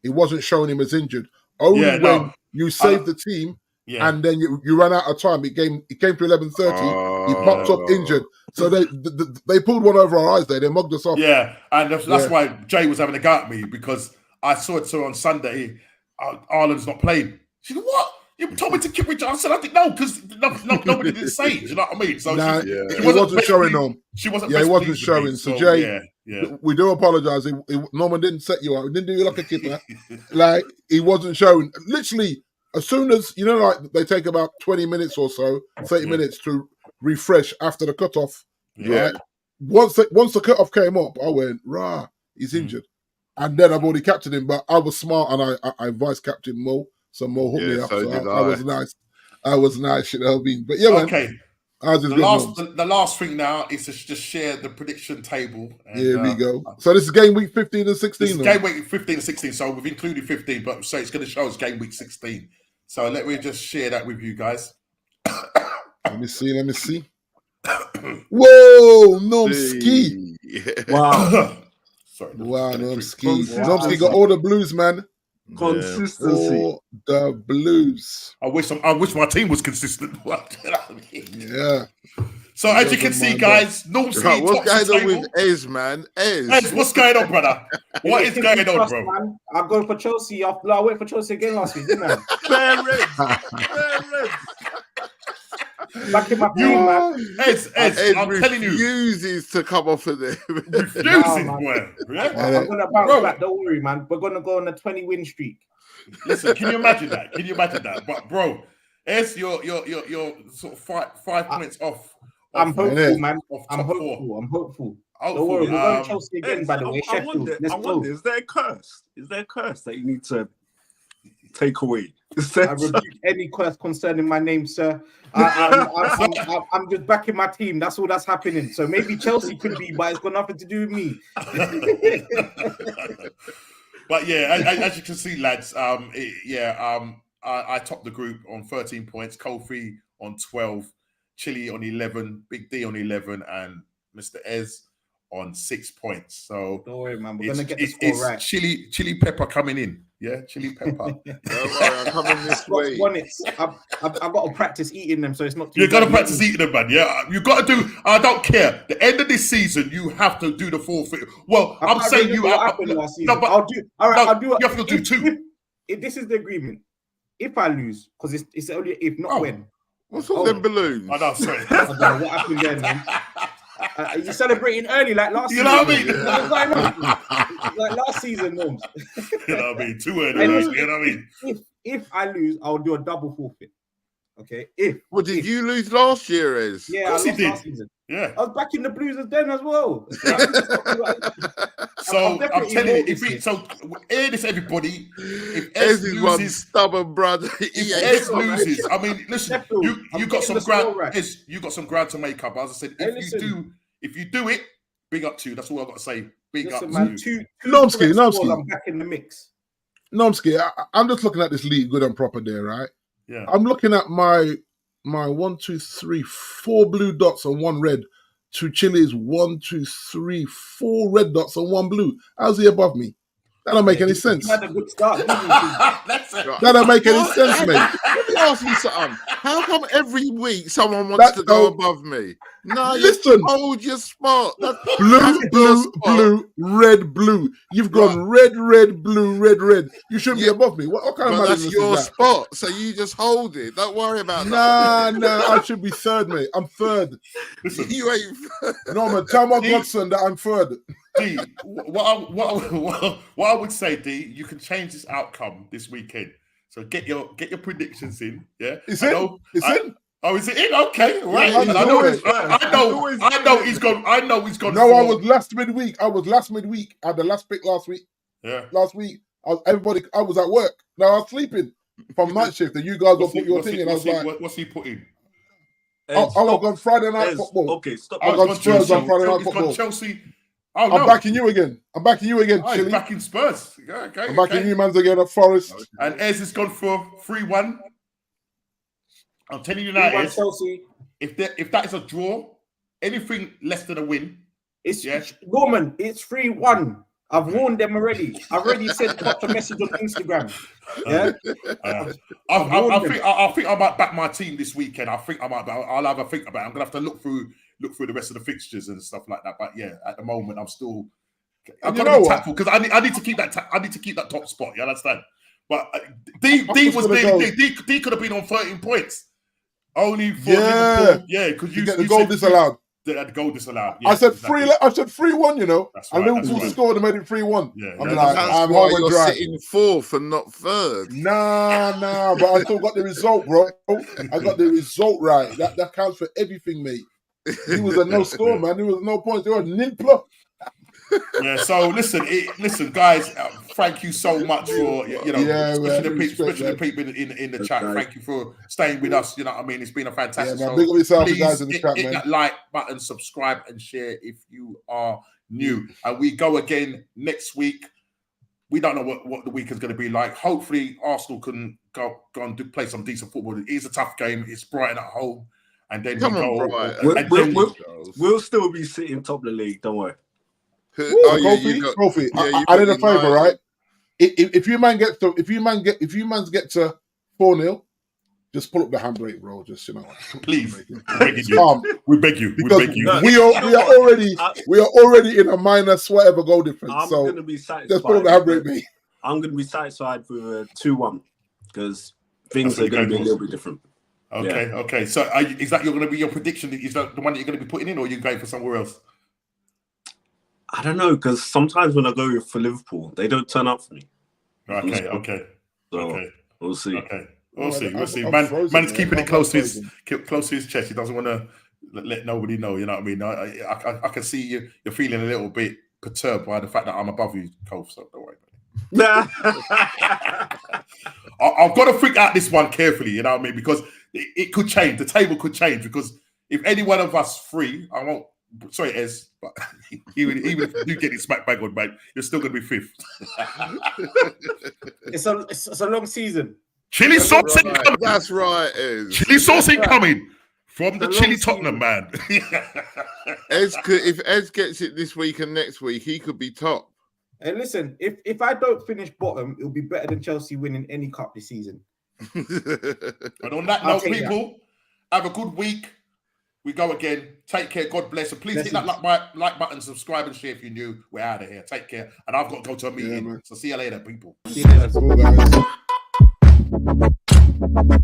it wasn't showing him as injured. Only when you saved the team and then you ran out of time. It came to 11:30. He popped up injured. So they pulled one over our eyes there. They mugged us off. Yeah, and that's why Jay was having a go at me, because I saw it on Sunday. Ireland's not playing. She said, "What? You told me to keep Richard." I said, "I didn't know, because nobody did say." Do you know what I mean? So it wasn't showing on. She wasn't. Yeah, it wasn't showing. So Jay, we do apologize. Norman didn't set you out. He didn't do you like a kipper. Like, he wasn't showing. Literally, as soon as like they take about 20 minutes or so, 30 minutes to refresh after the cutoff. Yeah. Once the cutoff came up, I went, "Rah, he's injured." And then I've already captained him, but I was smart and I vice captained Mo. So Mo hooked me up. So I was nice. I was nice, you know what I mean? But yeah, okay. Man. The last thing now is to just share the prediction table. And, here we go. So this is game week 15 and 16. This is game week 15 and 16. So we've included 15, but so it's going to show us game week 16. So let me just share that with you guys. Let me see. Whoa, Nomski. Wow. Sorry. Wow, Nomski. Nomski got all the blues, man. Consistency. All the blues. I wish my team was consistent. Yeah. So as you can see, guys, Nomski. What's going on with Ez, man? Ez, what's going on, brother? What is going on, bro? Man. I'm going for Chelsea. I went for Chelsea again last week, didn't I? Fair red. Back in my team, man. Ez, I'm telling you, refuses to come off of there. Refusing, boy. I'm gonna bounce back. Don't worry, man. We're gonna go on a 20-win streak. Listen, can you imagine that? But bro, Ez, you're sort of 5 points off. I'm hopeful, man. I'm hopeful. Don't worry, we're going to Chelsea again, by the way. I wonder, is there a curse? Is there a curse that you need to take away? I rebuke any curse concerning my name, sir. I'm just backing my team. That's all that's happening. So maybe Chelsea could be, but it's got nothing to do with me. But yeah, as you can see, lads, I topped the group on 13 points, Kofi on 12, Chili on 11, Big D on 11, and Mr. Ez on 6 points. So don't worry, man. We're gonna get the score right. Chili pepper coming in. Yeah, chili pepper. Don't worry, I'm coming this way. I've got to practice eating them, so it's not too You've got to practice eating them, man. Yeah, you got to do. I don't care. The end of this season, you have to do the forfeit. Well, I'm saying you have. No, but I'll do. All right, I'll do. You have to do two. If this is the agreement, if I lose, because it's only if, not when. What's all them balloons? I know, sorry. I don't know what happened then, man. You're celebrating early like last season. You know what I mean? Like last season, Norms. You know what I mean? Too early. You know what I mean? If I lose, I'll do a double forfeit. Okay. Did you lose last year, Ez? Yeah, I lost last season. Yeah. I was back in the Blues then as well. So I'm telling you, hear this, everybody. If Ez is one stubborn brother. If Ez loses, I mean, listen, you got some ground. You got some ground to make up. As I said, if you do it, big up to you. That's all I've got to say. Big up to you. Nomski. I'm back in the mix. Nomski, I'm just looking at this league good and proper there, right? Yeah. I'm looking at my 1, 2, 3, 4 blue dots and 1 red to Chile's 1, 2, 3, 4 red dots and 1 blue. How's he above me? That don't make any sense. You had a good start. That don't make any sense, mate. Let me ask you something. How come every week someone wants to go above me? No, listen. Hold your spot. Blue, red, blue. You've gone red, blue, red. You shouldn't be above me. What kind of madness is that? That's your spot, so you just hold it. Don't worry about that. Nah. I should be third, mate. I'm third. Listen, you ain't third. No, man. Tell my godson that I'm third. D, what I would say, D, you can change this outcome this weekend. So get your predictions in. Yeah, It's in. Oh, is it in? Okay, right. Yeah, I know he's gone. I know he's gone. No, I was last midweek. I had the last pick last week. Yeah. Last week, I was at work. No, I was sleeping from night shift, and you guys will put your thing in. I was like, what's he putting? I was on Friday night football. Okay, stop. I was on Spurs on Friday night football. Chelsea. Oh, I'm backing you again. Chilly. Backing Spurs. Yeah, okay. I'm backing you, man's again at Forest. And Ez has gone for 3-1. I'm telling you now, Ez, Chelsea. if that is a draw, anything less than a win, Norman, it's 3-1. I've warned them already. I've already sent Poch a message on Instagram. Yeah, I think I might back my team this weekend. I think I might. I'll have a think about it. I'm gonna have to look through the rest of the fixtures and stuff like that. But yeah, at the moment, I'm gonna be tactful because I need to keep that. I need to keep that top spot. You understand? But D could have been on 13 points. Only for Liverpool. Yeah, because you get the goal disallowed. The goal disallowed. Yeah, I said 3-1. You know, and Liverpool scored and made it 3-1. Yeah, I'm why you're sitting fourth and not third. Nah, but I still got the result, bro. I got the result right. That counts for everything, mate. He was a no score, man. There was no points. There was nil plus. Yeah, so listen, guys. Thank you so much for especially the people in the chat. Thank you for staying with us. You know what I mean? It's been a fantastic show. Big up yourself, please guys, in the chat, hit man. that like button, subscribe, and share if you are new. And we go again next week. We don't know what the week is going to be like. Hopefully, Arsenal can go and play some decent football. It is a tough game. It's Brighton at home, and then we'll still be sitting top of the league. Don't worry. Trophy. I did a favor, right? If you man get to 4-0, just pull up the handbrake, bro. Just please, we beg you. Because we are already in a minus whatever goal difference. I'm so gonna be satisfied. Just pull up the handbrake, mate. I'm gonna be satisfied with a 2-1 because things are gonna be a little bit different. Okay. So is that going to be your prediction? Is that the one that you're going to be putting in, or are you going for somewhere else? I don't know, because sometimes when I go for Liverpool, they don't turn up for me. Okay. We'll see. Okay, we'll see. Man's keeping it close to his chest. He doesn't want to let nobody know. You know what I mean? I can see you're feeling a little bit perturbed by the fact that I'm above you, Cove. So don't worry. I've got to think out this one carefully. You know what I mean? Because it could change. The table could change because if any one of us three, I won't. Sorry, Ez, but even if you get it smack bang on, mate, you're still going to be fifth. It's a long season. Chili sauce coming. That's right, Ez. Chili sauce coming from the Chili Tottenham man. If Ez gets it this week and next week, he could be top. And listen, if I don't finish bottom, it'll be better than Chelsea winning any cup this season. But on that note, people, have a good week. We go again. Take care. God bless. And please hit that like button, subscribe, and share if you're new. We're out of here. Take care. And I've got to go to a meeting. So see you later, people. See you later.